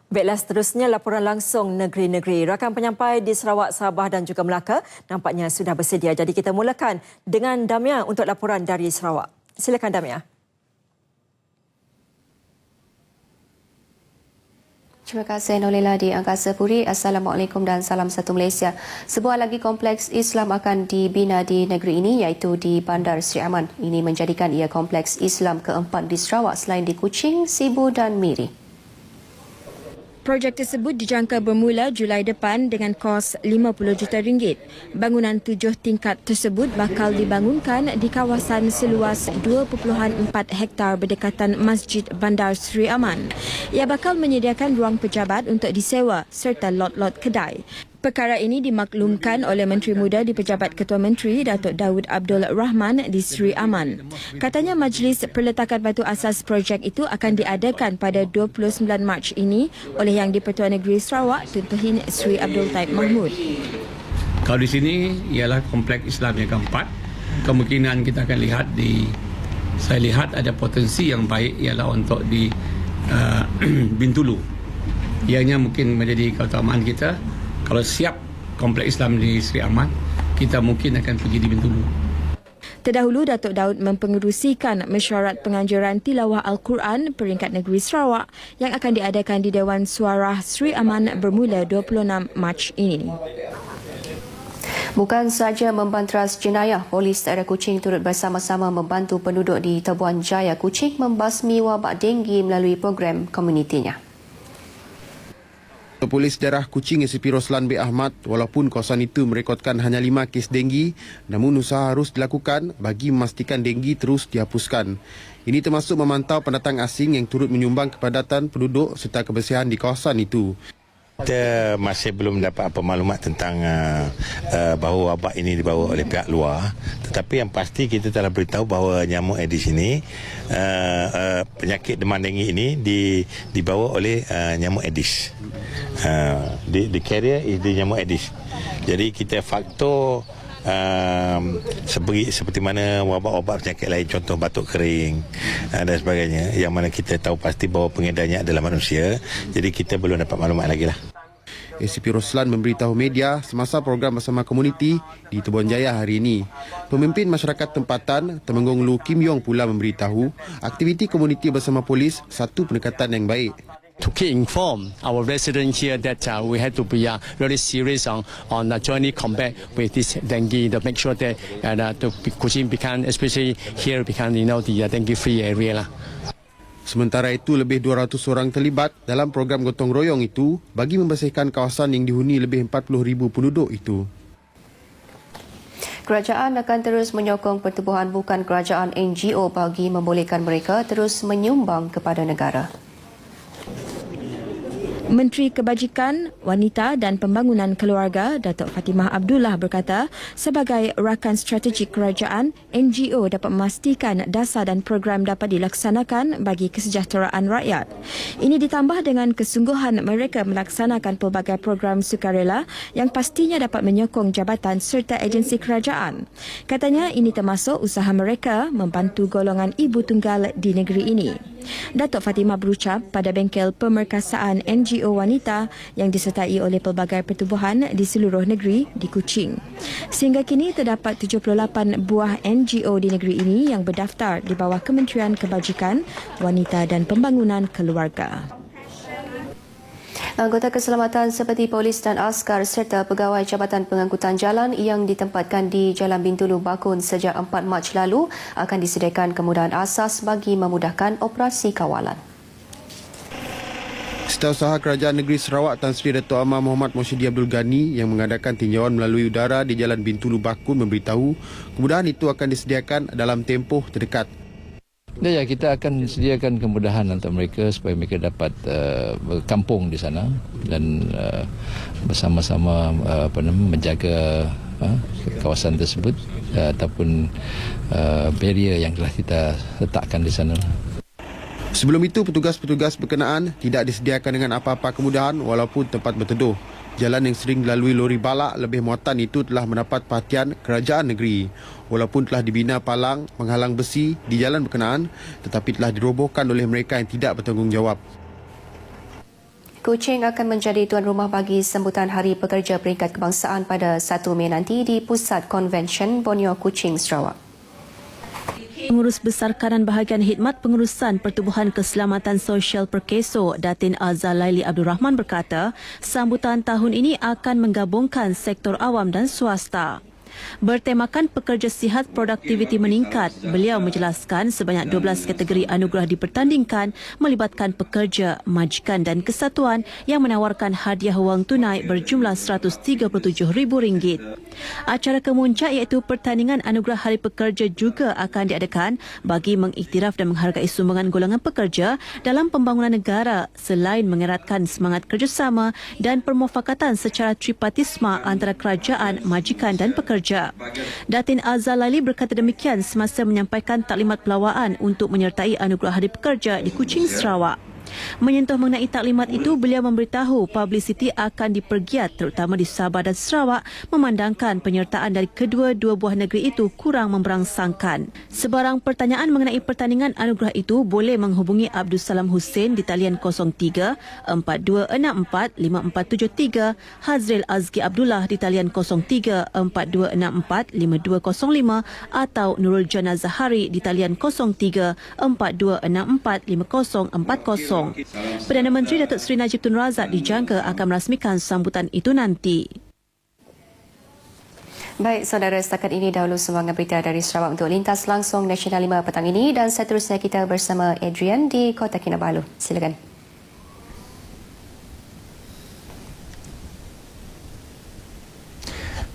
Baiklah, seterusnya laporan langsung negeri-negeri. Rakan penyampai di Sarawak, Sabah dan juga Melaka nampaknya sudah bersedia. Jadi kita mulakan dengan Damia untuk laporan dari Sarawak. Silakan Damia. Terima kasih Nolela di Angkasa Puri. Assalamualaikum dan salam satu Malaysia. Sebuah lagi kompleks Islam akan dibina di negeri ini iaitu di Bandar Sri Aman. Ini menjadikan ia kompleks Islam keempat di Sarawak selain di Kuching, Sibu dan Miri. Projek tersebut dijangka bermula Julai depan dengan kos RM50 juta. Bangunan 7 tingkat tersebut bakal dibangunkan di kawasan seluas 2.4 hektar berdekatan Masjid Bandar Sri Aman. Ia bakal menyediakan ruang pejabat untuk disewa serta lot-lot kedai. Perkara ini dimaklumkan oleh Menteri Muda di Pejabat Ketua Menteri Datuk Daud Abdul Rahman di Sri Aman. Katanya majlis perletakan batu asas projek itu akan diadakan pada 29 Mac ini oleh Yang di-Pertua Negeri Sarawak Tun Pehin Sri Abdul Taib Mahmud. Kalau di sini ialah kompleks Islam yang keempat. Kemungkinan kita akan lihat saya lihat ada potensi yang baik ialah untuk di Bintulu. Ianya mungkin menjadi keutamaan kita. Kalau siap kompleks Islam di Sri Aman, kita mungkin akan pergi di Bintulu. Terdahulu, Datuk Daud mempengerusikan mesyuarat penganjuran tilawah Al-Quran peringkat negeri Sarawak yang akan diadakan di Dewan Suara Sri Aman bermula 26 Mac ini. Bukan sahaja membanteras jenayah, polis daerah Kuching turut bersama-sama membantu penduduk di Tebuan Jaya Kuching membasmi wabak denggi melalui program komunitinya. Polis daerah Kuching ACP Roslan B. Ahmad, walaupun kawasan itu merekodkan hanya 5 kes denggi, namun usaha harus dilakukan bagi memastikan denggi terus dihapuskan. Ini termasuk memantau pendatang asing yang turut menyumbang kepadatan penduduk serta kebersihan di kawasan itu. Kita masih belum dapat apa maklumat tentang bahawa wabak ini dibawa oleh pihak luar. Tetapi yang pasti kita telah beritahu bahawa nyamuk Aedes ini, penyakit demam denggi ini dibawa oleh nyamuk Aedes. The carrier is the nyamuk Aedes. Jadi kita faktor seperti mana wabak-wabak penyakit lain, contoh batuk kering dan sebagainya, yang mana kita tahu pasti bahawa pengedarnya adalah manusia. Jadi kita belum dapat maklumat lagi lah. ACP Roslan memberitahu media semasa program bersama komuniti di Tebun Jaya hari ini. Pemimpin masyarakat tempatan, Temenggung Lu Kim Yong pula memberitahu aktiviti komuniti bersama polis satu pendekatan yang baik. To keep inform our residents here that we have to be very serious on jointly combat with this dengue to make sure that Kuching become, especially here, become the dengue free area lah. Sementara itu, lebih 200 orang terlibat dalam program gotong royong itu bagi membersihkan kawasan yang dihuni lebih 40,000 penduduk itu. Kerajaan akan terus menyokong pertubuhan bukan kerajaan NGO bagi membolehkan mereka terus menyumbang kepada negara. Menteri Kebajikan, Wanita dan Pembangunan Keluarga Datuk Fatimah Abdullah berkata, sebagai rakan strategik kerajaan, NGO dapat memastikan dasar dan program dapat dilaksanakan bagi kesejahteraan rakyat. Ini ditambah dengan kesungguhan mereka melaksanakan pelbagai program sukarela yang pastinya dapat menyokong jabatan serta agensi kerajaan. Katanya ini termasuk usaha mereka membantu golongan ibu tunggal di negeri ini. Datuk Fatimah berucap pada bengkel pemerkasaan NGO wanita yang disertai oleh pelbagai pertubuhan di seluruh negeri di Kuching. Sehingga kini terdapat 78 buah NGO di negeri ini yang berdaftar di bawah Kementerian Kebajikan, Wanita dan Pembangunan Keluarga. Anggota keselamatan seperti polis dan askar serta pegawai Jabatan Pengangkutan Jalan yang ditempatkan di Jalan Bintulu Bakun sejak 4 Mac lalu akan disediakan kemudahan asas bagi memudahkan operasi kawalan. Setiausaha Kerajaan Negeri Sarawak Tan Sri Dato' Amar Muhammad Mosyidi Abdul Ghani yang mengadakan tinjauan melalui udara di Jalan Bintulu Bakun memberitahu kemudahan itu akan disediakan dalam tempoh terdekat. Ya, kita akan sediakan kemudahan untuk mereka supaya mereka dapat berkampung di sana dan bersama-sama menjaga kawasan tersebut ataupun barrier yang telah kita letakkan di sana. Sebelum itu, petugas-petugas berkenaan tidak disediakan dengan apa-apa kemudahan walaupun tempat berteduh. Jalan yang sering dilalui lori balak lebih muatan itu telah mendapat perhatian kerajaan negeri. Walaupun telah dibina palang menghalang besi di jalan berkenaan, tetapi telah dirobohkan oleh mereka yang tidak bertanggungjawab. Kuching akan menjadi tuan rumah bagi sambutan Hari Pekerja Peringkat Kebangsaan pada 1 Mei nanti di Pusat Konvensyen Borneo Kuching, Sarawak. Pengurus Besar Kanan Bahagian Khidmat Pengurusan Pertubuhan Keselamatan Sosial Perkeso, Datin Azhar Laili Abdul Rahman berkata, sambutan tahun ini akan menggabungkan sektor awam dan swasta. Bertemakan pekerja sihat produktiviti meningkat, beliau menjelaskan sebanyak 12 kategori anugerah dipertandingkan melibatkan pekerja, majikan dan kesatuan yang menawarkan hadiah wang tunai berjumlah RM137,000. Acara kemuncak iaitu pertandingan anugerah Hari Pekerja juga akan diadakan bagi mengiktiraf dan menghargai sumbangan golongan pekerja dalam pembangunan negara selain mengeratkan semangat kerjasama dan permufakatan secara tripartisma antara kerajaan, majikan dan pekerja. Datin Azhar Laili berkata demikian semasa menyampaikan taklimat pelawaan untuk menyertai anugerah Hari Pekerja di Kuching, Sarawak. Menyentuh mengenai taklimat itu, beliau memberitahu publiciti akan dipergiat terutama di Sabah dan Sarawak memandangkan penyertaan dari kedua-dua buah negeri itu kurang memberangsangkan. Sebarang pertanyaan mengenai pertandingan anugerah itu boleh menghubungi Abdul Salam Hussein di talian 03 4264 5473, Hazril Azki Abdullah di talian 03 4264 5205 atau Nurul Jana Zahari di talian 03 4264 5040. Perdana Menteri Datuk Seri Najib Tun Razak dijangka akan merasmikan sambutan itu nanti. Baik, saudara, setakat ini dahulu sumbangan berita dari Sarawak untuk Lintas Langsung Nasional 5 petang ini dan seterusnya kita bersama Adrian di Kota Kinabalu. Silakan.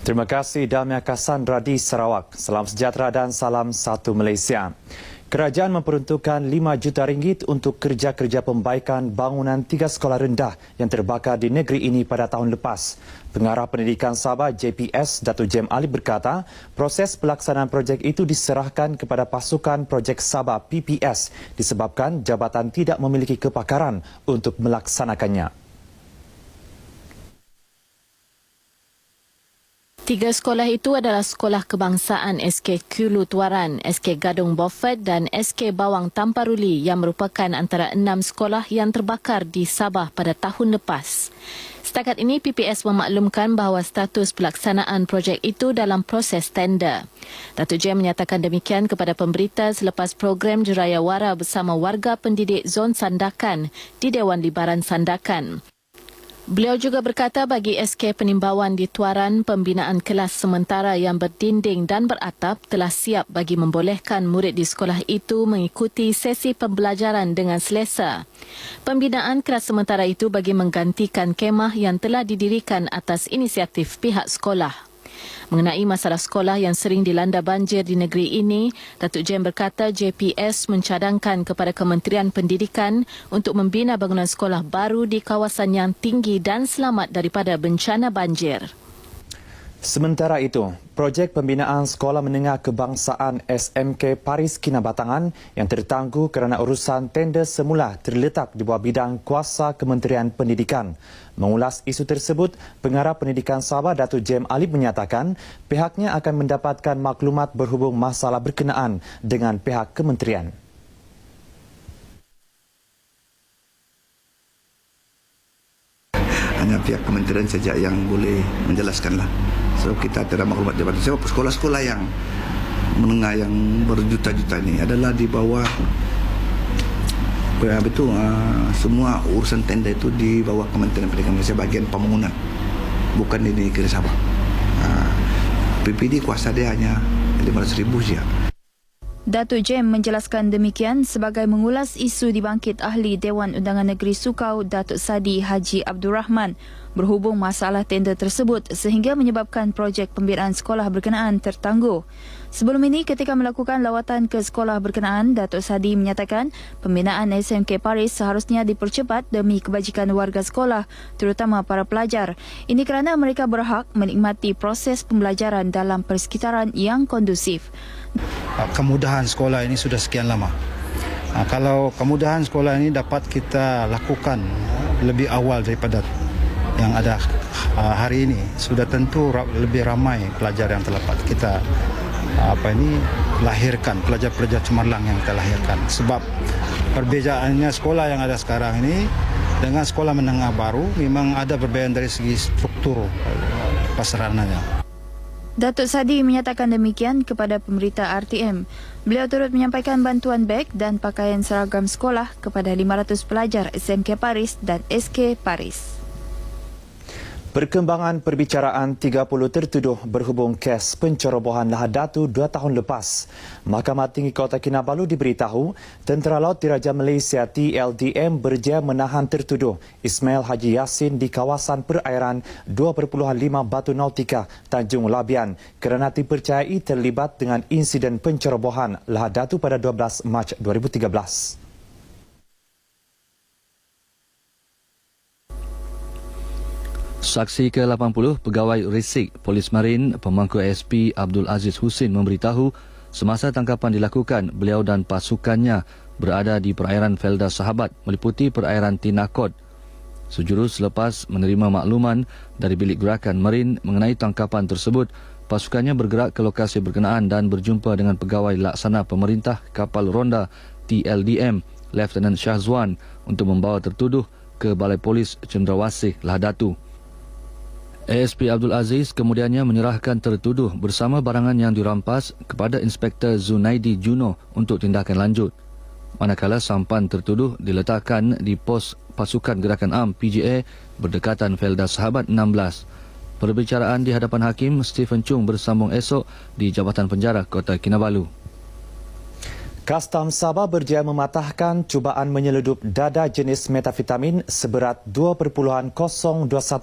Terima kasih Damia Cassandra di Sarawak. Salam sejahtera dan salam satu Malaysia. Kerajaan memperuntukkan RM5 juta untuk kerja-kerja pembaikan bangunan 3 sekolah rendah yang terbakar di negeri ini pada tahun lepas. Pengarah Pendidikan Sabah JPS Datuk Jem Ali berkata, proses pelaksanaan projek itu diserahkan kepada pasukan projek Sabah PPS disebabkan jabatan tidak memiliki kepakaran untuk melaksanakannya. 3 sekolah itu adalah Sekolah Kebangsaan SK Kulu Tuaran, SK Gadung Beaufort dan SK Bawang Tamparuli yang merupakan antara 6 sekolah yang terbakar di Sabah pada tahun lepas. Setakat ini, PPS memaklumkan bahawa status pelaksanaan projek itu dalam proses tender. Datuk J menyatakan demikian kepada pemberita selepas program Jerayawara bersama warga pendidik Zon Sandakan di Dewan Libaran Sandakan. Beliau juga berkata bagi SK Penimbawan di Tuaran, pembinaan kelas sementara yang berdinding dan beratap telah siap bagi membolehkan murid di sekolah itu mengikuti sesi pembelajaran dengan selesa. Pembinaan kelas sementara itu bagi menggantikan kemah yang telah didirikan atas inisiatif pihak sekolah. Mengenai masalah sekolah yang sering dilanda banjir di negeri ini, Datuk Jem berkata JPS mencadangkan kepada Kementerian Pendidikan untuk membina bangunan sekolah baru di kawasan yang tinggi dan selamat daripada bencana banjir. Sementara itu, projek pembinaan Sekolah Menengah Kebangsaan SMK Paris Kinabatangan yang tertangguh kerana urusan tender semula terletak di bawah bidang kuasa Kementerian Pendidikan. Mengulas isu tersebut, Pengarah Pendidikan Sabah Datuk Jem Alip menyatakan pihaknya akan mendapatkan maklumat berhubung masalah berkenaan dengan pihak kementerian. Hanya pihak kementerian saja yang boleh menjelaskanlah. Sebab kita tidak maklumat jabatan. Sebab sekolah-sekolah yang menengah yang berjuta-juta ini adalah di bawah semua urusan tender itu di bawah Kementerian Pendidikan Malaysia bagian pembangunan, bukan di negeri Sabah. PPD kuasa dia hanya 500,000 saja. Datuk Jem menjelaskan demikian sebagai mengulas isu dibangkit ahli Dewan Undangan Negeri Sukau Datuk Sadi Haji Abdul Rahman berhubung masalah tender tersebut sehingga menyebabkan projek pembinaan sekolah berkenaan tertangguh. Sebelum ini, ketika melakukan lawatan ke sekolah berkenaan, Datuk Sadi menyatakan pembinaan SMK Paris seharusnya dipercepat demi kebajikan warga sekolah, terutama para pelajar. Ini kerana mereka berhak menikmati proses pembelajaran dalam persekitaran yang kondusif. Kemudahan sekolah ini sudah sekian lama. Kalau kemudahan sekolah ini dapat kita lakukan lebih awal daripada yang ada hari ini, sudah tentu lebih ramai pelajar yang terdapat kita lahirkan, pelajar-pelajar cemerlang yang kita lahirkan. Sebab perbezaannya sekolah yang ada sekarang ini dengan sekolah menengah baru memang ada perbezaan dari segi struktur prasarananya. Datuk Sadi menyatakan demikian kepada pemberita RTM. Beliau turut menyampaikan bantuan beg dan pakaian seragam sekolah kepada 500 pelajar SMK Paris dan SK Paris. Perkembangan perbicaraan 30 tertuduh berhubung kes pencerobohan Lahad Datu 2 tahun lepas. Mahkamah Tinggi Kota Kinabalu diberitahu Tentera Laut Diraja Malaysia TLDM berjaya menahan tertuduh Ismail Haji Yassin di kawasan perairan 2.5 Batu Nautika, Tanjung Labian kerana dipercayai terlibat dengan insiden pencerobohan Lahad Datu pada 12 Mac 2013. Saksi ke-80 Pegawai Resik Polis Marin Pemangku ASP Abdul Aziz Husin memberitahu semasa tangkapan dilakukan, beliau dan pasukannya berada di perairan Felda Sahabat meliputi perairan Tinakot. Sejurus selepas menerima makluman dari bilik gerakan Marin mengenai tangkapan tersebut, pasukannya bergerak ke lokasi berkenaan dan berjumpa dengan pegawai laksana pemerintah kapal ronda TLDM Lieutenant Syahzwan untuk membawa tertuduh ke Balai Polis Cendrawasih Lahad Datu. ASP Abdul Aziz kemudiannya menyerahkan tertuduh bersama barangan yang dirampas kepada Inspektor Zunaidi Juno untuk tindakan lanjut. Manakala sampan tertuduh diletakkan di pos pasukan gerakan am PGA berdekatan Felda Sahabat 16. Perbicaraan di hadapan Hakim Stephen Chung bersambung esok di Jabatan Penjara Kota Kinabalu. Kastam Sabah berjaya mematahkan cubaan menyeludup dada jenis metafetamin seberat 2.021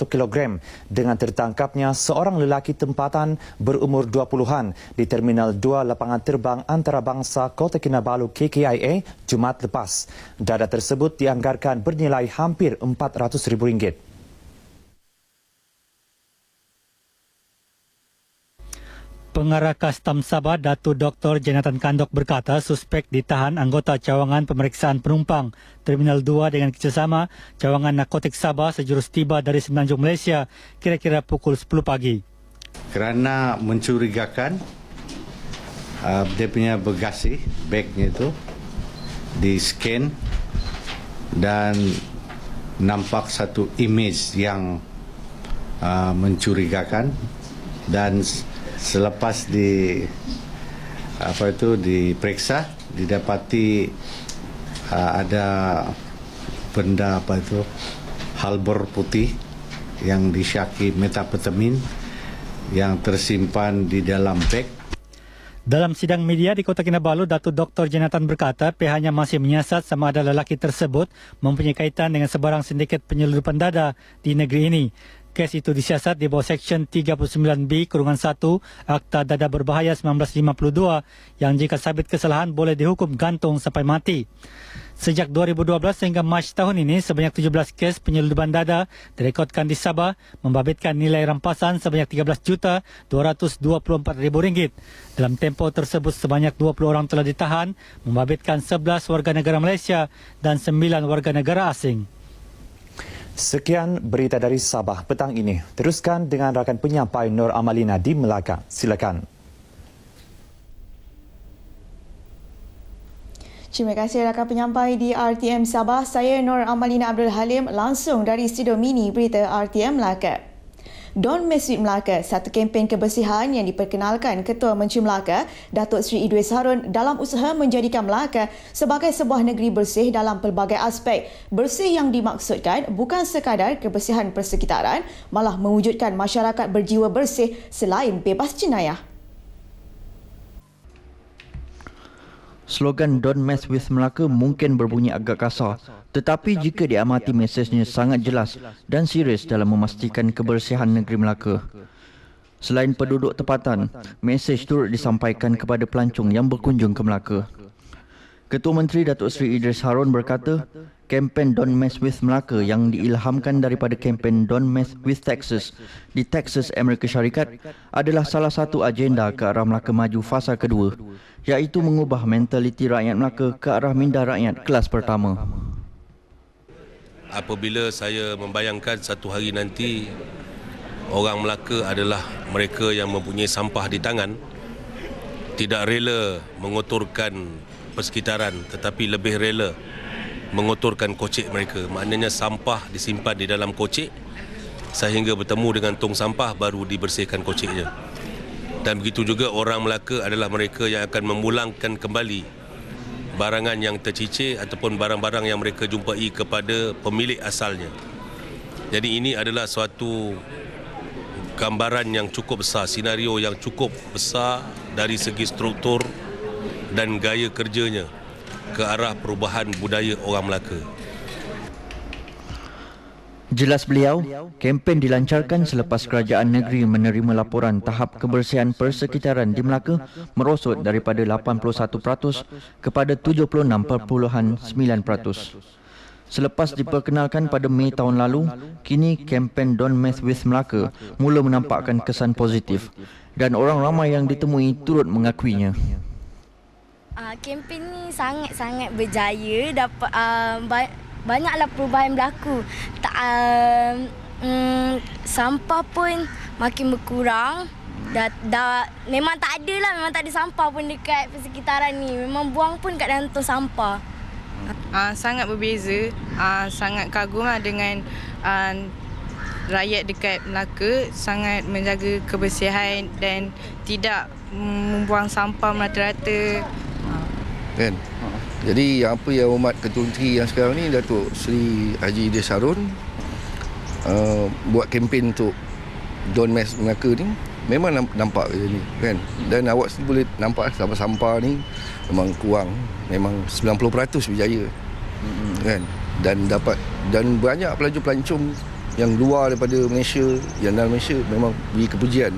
kg dengan tertangkapnya seorang lelaki tempatan berumur 20-an di Terminal 2 Lapangan Terbang Antarabangsa Kota Kinabalu KKIA Jumaat lepas. Dada tersebut dianggarkan bernilai hampir RM400,000. Pengarah Kastam Sabah Datuk Dr. Jonathan Kandok berkata suspek ditahan anggota cawangan pemeriksaan penumpang Terminal 2 dengan kerjasama cawangan narkotik Sabah sejurus tiba dari Semenanjung Malaysia kira-kira pukul 10 pagi. Kerana mencurigakan dia punya bagasi, bagnya itu di scan dan nampak satu image yang mencurigakan, dan selepas diperiksa didapati ada benda halbor putih yang disyaki metafetamin yang tersimpan di dalam beg. Dalam sidang media di Kota Kinabalu, Datuk Dr. Jonathan berkata pihaknya masih menyiasat sama ada lelaki tersebut mempunyai kaitan dengan sebarang sindiket penyeludupan dada di negeri ini. Kes itu disiasat di bawah Seksyen 39B-1 Akta Dada Berbahaya 1952 yang jika sabit kesalahan boleh dihukum gantung sampai mati. Sejak 2012 sehingga Mac tahun ini, sebanyak 17 kes penyeludupan dada direkodkan di Sabah membabitkan nilai rampasan sebanyak RM13.224,000. Dalam tempoh tersebut, sebanyak 20 orang telah ditahan, membabitkan 11 warga negara Malaysia dan 9 warga negara asing. Sekian berita dari Sabah petang ini. Teruskan dengan rakan penyampai Nur Amalina di Melaka. Silakan. Terima kasih rakan penyampai di RTM Sabah. Saya Nur Amalina Abdul Halim langsung dari studio mini berita RTM Melaka. Don't Mess with Melaka, satu kempen kebersihan yang diperkenalkan Ketua Menteri Melaka, Datuk Seri Idris Harun dalam usaha menjadikan Melaka sebagai sebuah negeri bersih dalam pelbagai aspek. Bersih yang dimaksudkan bukan sekadar kebersihan persekitaran, malah mewujudkan masyarakat berjiwa bersih selain bebas jenayah. Slogan Don't Mess with Melaka mungkin berbunyi agak kasar, tetapi jika diamati mesejnya sangat jelas dan serius dalam memastikan kebersihan negeri Melaka. Selain penduduk tempatan, mesej turut disampaikan kepada pelancong yang berkunjung ke Melaka. Ketua Menteri Datuk Seri Idris Harun berkata, kempen Don't Mess with Melaka yang diilhamkan daripada kempen Don't Mess with Texas di Texas, Amerika Syarikat adalah salah satu agenda ke arah Melaka Maju fasa kedua, iaitu mengubah mentaliti rakyat Melaka ke arah minda rakyat kelas pertama. Apabila saya membayangkan satu hari nanti orang Melaka adalah mereka yang mempunyai sampah di tangan, tidak rela mengotorkan persekitaran tetapi lebih rela mengotorkan kocek mereka. Maknanya sampah disimpan di dalam kocek sehingga bertemu dengan tong sampah baru dibersihkan koceknya. Dan begitu juga orang Melaka adalah mereka yang akan memulangkan kembali barangan yang tercicir ataupun barang-barang yang mereka jumpai kepada pemilik asalnya. Jadi ini adalah suatu gambaran yang cukup besar, senario yang cukup besar dari segi struktur dan gaya kerjanya ke arah perubahan budaya orang Melaka. Jelas beliau, kempen dilancarkan selepas kerajaan negeri menerima laporan tahap kebersihan persekitaran di Melaka merosot daripada 81% kepada 76.9%. Selepas diperkenalkan pada Mei tahun lalu, kini kempen Don't Mess with Melaka mula menampakkan kesan positif dan orang ramai yang ditemui turut mengakuinya. Kempen ni sangat-sangat berjaya, dapat banyaklah perubahan berlaku. Sampah pun makin berkurang. Memang tak ada lah, memang tak ada sampah pun dekat persekitaran ni. Memang buang pun kat dalam tong sampah. Sangat berbeza. Sangat kagum dengan rakyat dekat Melaka, sangat menjaga kebersihan dan tidak membuang sampah merata-rata. Kan? Jadi apa yang Hormat Ketua Menteri yang sekarang ni, Datuk Seri Haji Idris Harun buat kempen untuk Don't Mess Melaka ni, memang nampak macam ni kan. Dan awak boleh nampak sampah-sampah ni memang kurang, memang 90% berjaya kan. Dan banyak pelancong yang luar daripada Malaysia, yang dalam Malaysia memang beri kepujian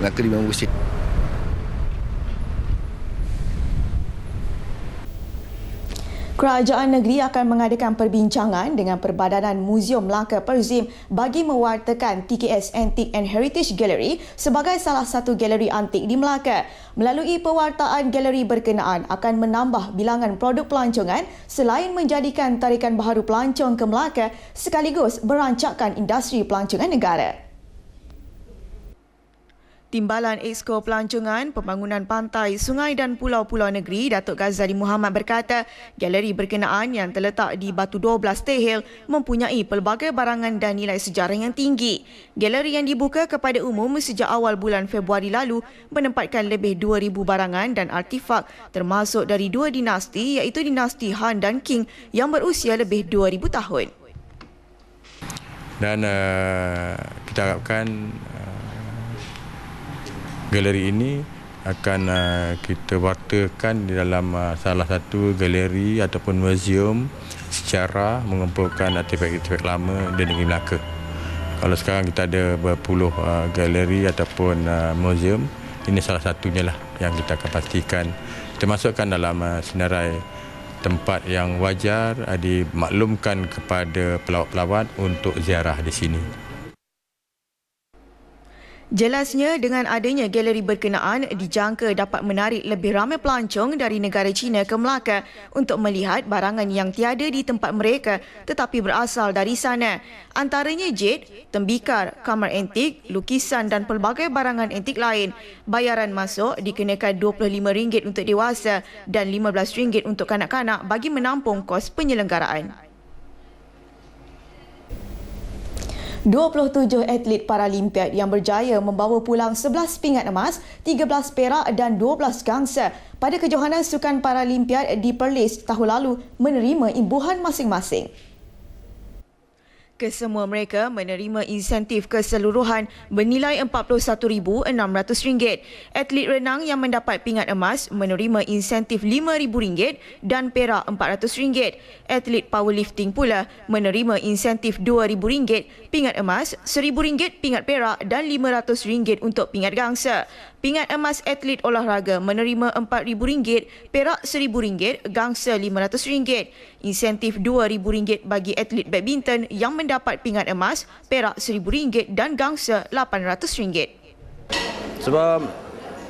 Melaka ni memang bersih. Kerajaan negeri akan mengadakan perbincangan dengan Perbadanan Muzium Melaka Perzim bagi mewartakan TKS Antique and Heritage Gallery sebagai salah satu galeri antik di Melaka. Melalui pewartaan galeri berkenaan akan menambah bilangan produk pelancongan selain menjadikan tarikan baharu pelancong ke Melaka sekaligus merancakkan industri pelancongan negara. Timbalan Exco Pelancongan Pembangunan Pantai, Sungai dan Pulau-Pulau Negeri Datuk Ghazali Muhammad berkata, galeri berkenaan yang terletak di Batu 12 Tehil mempunyai pelbagai barangan dan nilai sejarah yang tinggi. Galeri yang dibuka kepada umum sejak awal bulan Februari lalu menempatkan lebih 2,000 barangan dan artifak termasuk dari dua dinasti iaitu dinasti Han dan Qing yang berusia lebih 2,000 tahun. Dan kita harapkan galeri ini akan kita wartakan di dalam salah satu galeri ataupun muzium secara mengumpulkan artifak-artifak lama di negeri Melaka. Kalau sekarang kita ada berpuluh galeri ataupun muzium, ini salah satunya lah yang kita akan pastikan kita masukkan dalam senarai tempat yang wajar dimaklumkan kepada pelawat-pelawat untuk ziarah di sini. Jelasnya, dengan adanya galeri berkenaan, dijangka dapat menarik lebih ramai pelancong dari negara China ke Melaka untuk melihat barangan yang tiada di tempat mereka tetapi berasal dari sana. Antaranya jade, tembikar, kamar antik, lukisan dan pelbagai barangan antik lain. Bayaran masuk dikenakan RM25 untuk dewasa dan RM15 untuk kanak-kanak bagi menampung kos penyelenggaraan. 27 atlet Paralimpiad yang berjaya membawa pulang 11 pingat emas, 13 perak dan 12 gangsa pada kejohanan Sukan Paralimpiad di Perlis tahun lalu menerima imbuhan masing-masing. Kesemua mereka menerima insentif keseluruhan bernilai RM41,600. Atlet renang yang mendapat pingat emas menerima insentif RM5,000 dan perak RM400. Atlet powerlifting pula menerima insentif RM2,000, pingat emas, RM1,000 pingat perak dan RM500 untuk pingat gangsa. Pingat emas atlet olahraga menerima RM4,000, perak RM1,000, gangsa RM500. Insentif RM2,000 bagi atlet badminton yang mendapat pingat emas, perak RM1,000 dan gangsa RM800. Sebab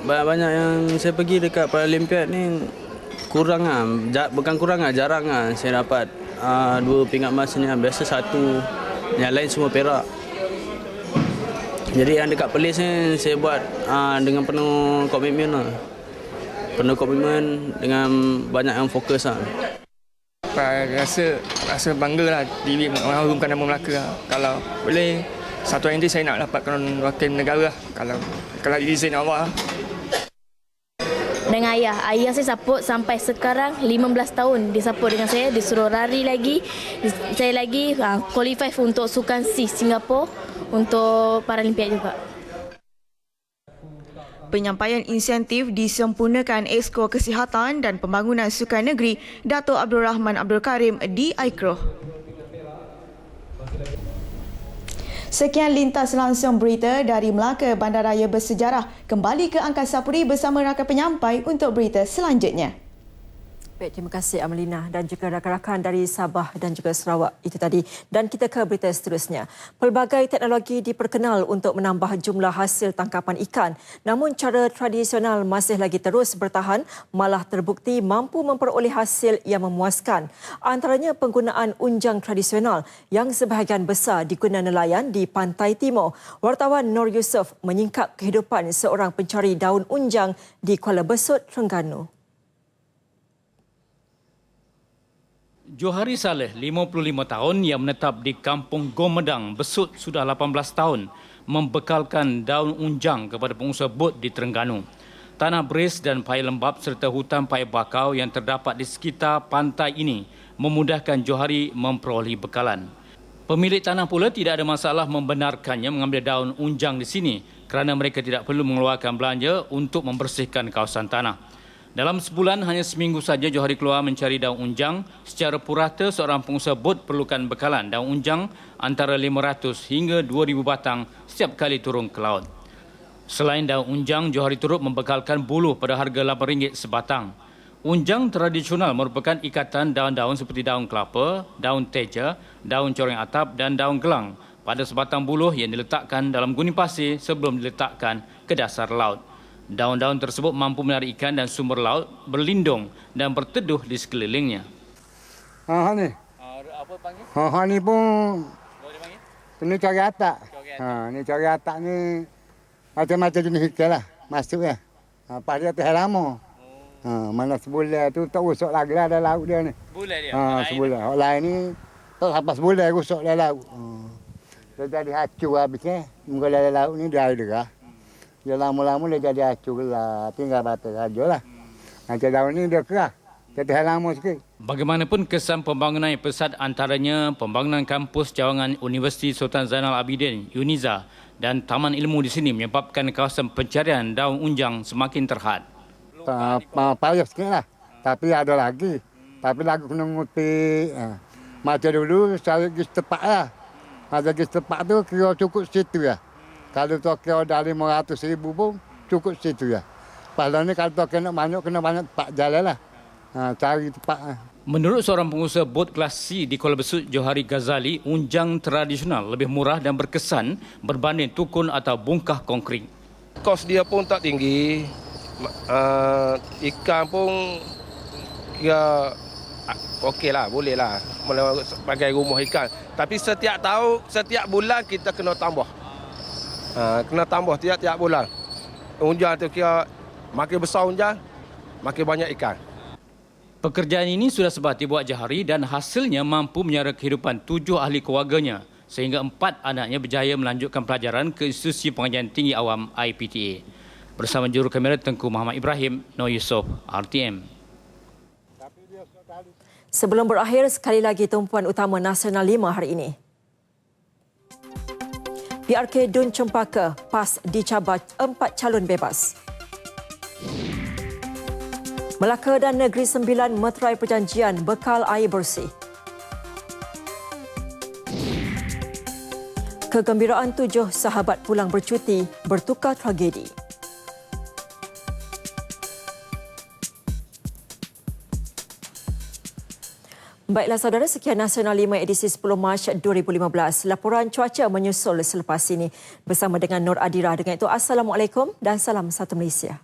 banyak yang saya pergi dekat Paralimpiad ni kurang bukan kurang jarang saya dapat 2 pingat emas ni, biasa 1, yang lain semua perak. Jadi yang dekat Perlis ni saya buat dengan penuh komitmen lah. Penuh komitmen dengan banyak yang fokus lah. Rasa bangga lah diri mengharumkan nama Melaka lah. Kalau boleh satu hari nanti saya nak dapatkan wakil negara lah. Kalau izin Allah. Dengan ayah saya support sampai sekarang 15 tahun dia support dengan saya, dia suruh lari lagi. Saya lagi qualify untuk Sukan SEA Singapura untuk Paralimpiad juga. Penyampaian insentif disempurnakan Exco Kesihatan dan Pembangunan Sukan Negeri Datuk Abdul Rahman Abdul Karim di Aikroh. Sekian lintas langsung berita dari Melaka Bandaraya Bersejarah. Kembali ke Angkasa Puri bersama rakan penyampai untuk berita selanjutnya. Baik, terima kasih Amelina dan juga rakan-rakan dari Sabah dan juga Sarawak itu tadi. Dan kita ke berita seterusnya. Pelbagai teknologi diperkenal untuk menambah jumlah hasil tangkapan ikan. Namun cara tradisional masih lagi terus bertahan, malah terbukti mampu memperoleh hasil yang memuaskan. Antaranya penggunaan unjang tradisional yang sebahagian besar diguna nelayan di Pantai Timur. Wartawan Nur Yusof menyingkap kehidupan seorang pencari daun unjang di Kuala Besut, Terengganu. Johari Saleh, 55 tahun yang menetap di Kampung Gomedang, Besut sudah 18 tahun, membekalkan daun unjang kepada pengusaha bot di Terengganu. Tanah beris dan pai lembap serta hutan pai bakau yang terdapat di sekitar pantai ini memudahkan Johari memperoleh bekalan. Pemilik tanah pula tidak ada masalah membenarkannya mengambil daun unjang di sini kerana mereka tidak perlu mengeluarkan belanja untuk membersihkan kawasan tanah. Dalam sebulan, hanya seminggu saja Johari keluar mencari daun unjang. Secara purata, seorang pengusaha bot perlukan bekalan daun unjang antara 500 hingga 2,000 batang setiap kali turun ke laut. Selain daun unjang, Johari turut membekalkan buluh pada harga RM8 sebatang. Unjang tradisional merupakan ikatan daun-daun seperti daun kelapa, daun teja, daun coreng atap dan daun gelang pada sebatang buluh yang diletakkan dalam guni pasir sebelum diletakkan ke dasar laut. Daun-daun tersebut mampu menarik ikan dan sumber laut berlindung dan berteduh di sekelilingnya. Ni. Apa panggil? Ni pun kena cari atak. Ni cari atak ni macam-macam jenis ikan lah. Masuk ya. Lepas dia Tuhan lama. Mana sebulan tu tak rosak lagi lah dalam laut dia ni. Sebulan dia? Sebulan. Orang lain ni tak sampai sebulan rosak dalam laut. Dia jadi hancur habisnya. Muka dalam laut ni dia air derah. Dia lama-lama dia jadi hancur lah. Tinggal bata saja lah. Macam daun ni dia kerah. Dia Tuhan lama sikit. Bagaimanapun kesan pembangunan yang pesat antaranya pembangunan kampus cawangan Universiti Sultan Zainal Abidin, UNIZA dan Taman Ilmu di sini menyebabkan kawasan pencarian daun unjang semakin terhad. Payah sikit lah. Tapi ada lagi. Tapi lagu kena ngutik. Macam dulu saya pergi setepak lah. Macam pergi setepak tu kira cukup situ lah. Kalau tu kira dah 500,000 pun cukup situ lah. Pasal ni kalau tu kena banyak tempat jalan lah. Cari tempat lah. Menurut seorang pengusaha bot kelas C di Kuala Besut, Johari Ghazali, unjang tradisional lebih murah dan berkesan berbanding tukun atau bungkah konkrit. Kos dia pun tak tinggi. Ikan pun kira okey lah, boleh lah sebagai rumah ikan. Tapi setiap tahun, setiap bulan kita kena tambah. Kena tambah tiap-tiap bulan. Unjang tu kira makin besar unjang, makin banyak ikan. Pekerjaan ini sudah sebab dibuat Johari dan hasilnya mampu menyara kehidupan 7 ahli keluarganya sehingga 4 anaknya berjaya melanjutkan pelajaran ke Institusi Pengajian Tinggi Awam IPTA. Bersama juru kamera Tengku Muhammad Ibrahim, Noor Yusof, RTM. Sebelum berakhir, sekali lagi tumpuan utama Nasional 5 hari ini. PRK Dun Cempaka PAS dicabar 4 calon bebas. Melaka dan Negeri Sembilan meterai perjanjian bekal air bersih. Kegembiraan 7 sahabat pulang bercuti bertukar tragedi. Baiklah saudara, sekian Nasional 5 edisi 10 Mac 2015. Laporan cuaca menyusul selepas ini bersama dengan Nur Adira. Dengan itu, Assalamualaikum dan salam satu Malaysia.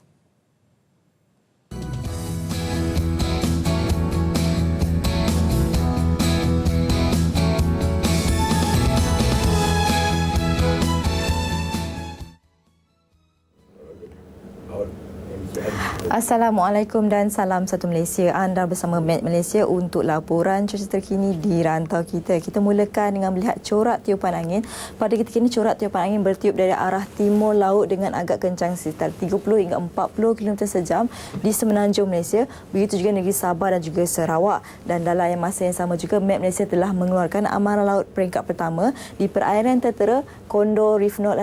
Assalamualaikum dan salam satu Malaysia. Anda bersama Met Malaysia untuk laporan cuaca terkini di rantau kita. Kita mulakan dengan melihat corak tiupan angin. Pada ketika ini corak tiupan angin bertiup dari arah timur laut dengan agak kencang sekitar 30 hingga 40 km sejam di semenanjung Malaysia. Begitu juga negeri Sabah dan juga Sarawak. Dan dalam masa yang sama juga Met Malaysia telah mengeluarkan amaran laut peringkat pertama di perairan Tertera, Kondo, Reef North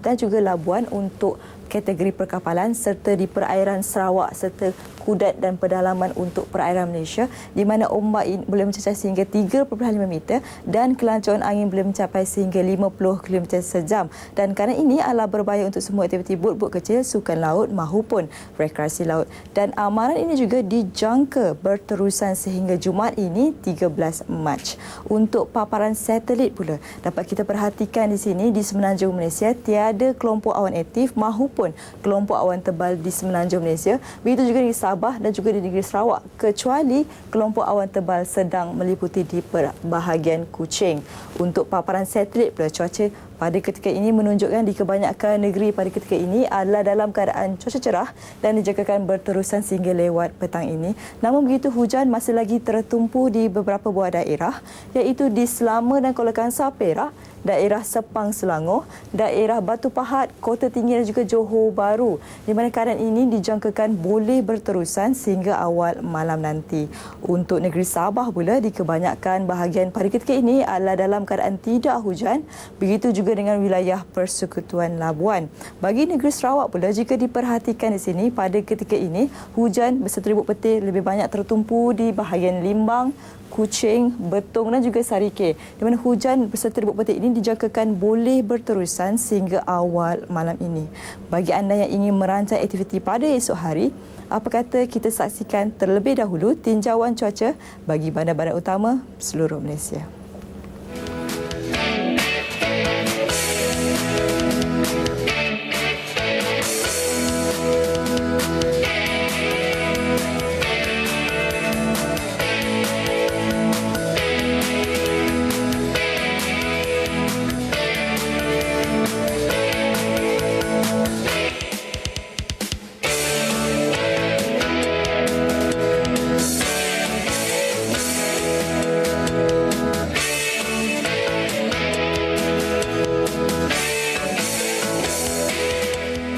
dan juga Labuan untuk kategori perkapalan serta di perairan Sarawak serta Kudat dan pedalaman untuk perairan Malaysia di mana ombak boleh mencapai sehingga 3.5 meter dan kelancaran angin boleh mencapai sehingga 50 km sejam. Dan kerana ini adalah berbahaya untuk semua aktiviti bot-bot kecil, sukan laut maupun rekreasi laut. Dan amaran ini juga dijangka berterusan sehingga Jumaat ini 13 Mac. Untuk paparan satelit pula dapat kita perhatikan di sini di semenanjung Malaysia tiada kelompok awan aktif maupun kelompok awan tebal di semenanjung Malaysia. Begitu juga di Sabah dan juga di negeri Sarawak kecuali kelompok awan tebal sedang meliputi di bahagian Kuching. Untuk paparan satelit pula cuaca pada ketika ini menunjukkan di kebanyakan negeri pada ketika ini adalah dalam keadaan cuaca cerah dan dijangkakan berterusan sehingga lewat petang ini. Namun begitu hujan masih lagi tertumpu di beberapa buah daerah iaitu di Selama dan Kuala Kangsar, Perak, daerah Sepang, Selangor, daerah Batu Pahat, Kota Tinggi dan juga Johor Bahru di mana keadaan ini dijangkakan boleh berterusan sehingga awal malam nanti. Untuk negeri Sabah pula di kebanyakan bahagian pada ketika ini adalah dalam keadaan tidak hujan, begitu juga dengan wilayah Persekutuan Labuan. Bagi negeri Sarawak pula jika diperhatikan di sini pada ketika ini hujan bersetribut petir lebih banyak tertumpu di bahagian Limbang, Kuching, Betong dan juga Sarike di mana hujan bersetribut petir ini dijangkakan boleh berterusan sehingga awal malam ini. Bagi anda yang ingin merancang aktiviti pada esok hari, apa kata kita saksikan terlebih dahulu tinjauan cuaca bagi bandar-bandar utama seluruh Malaysia.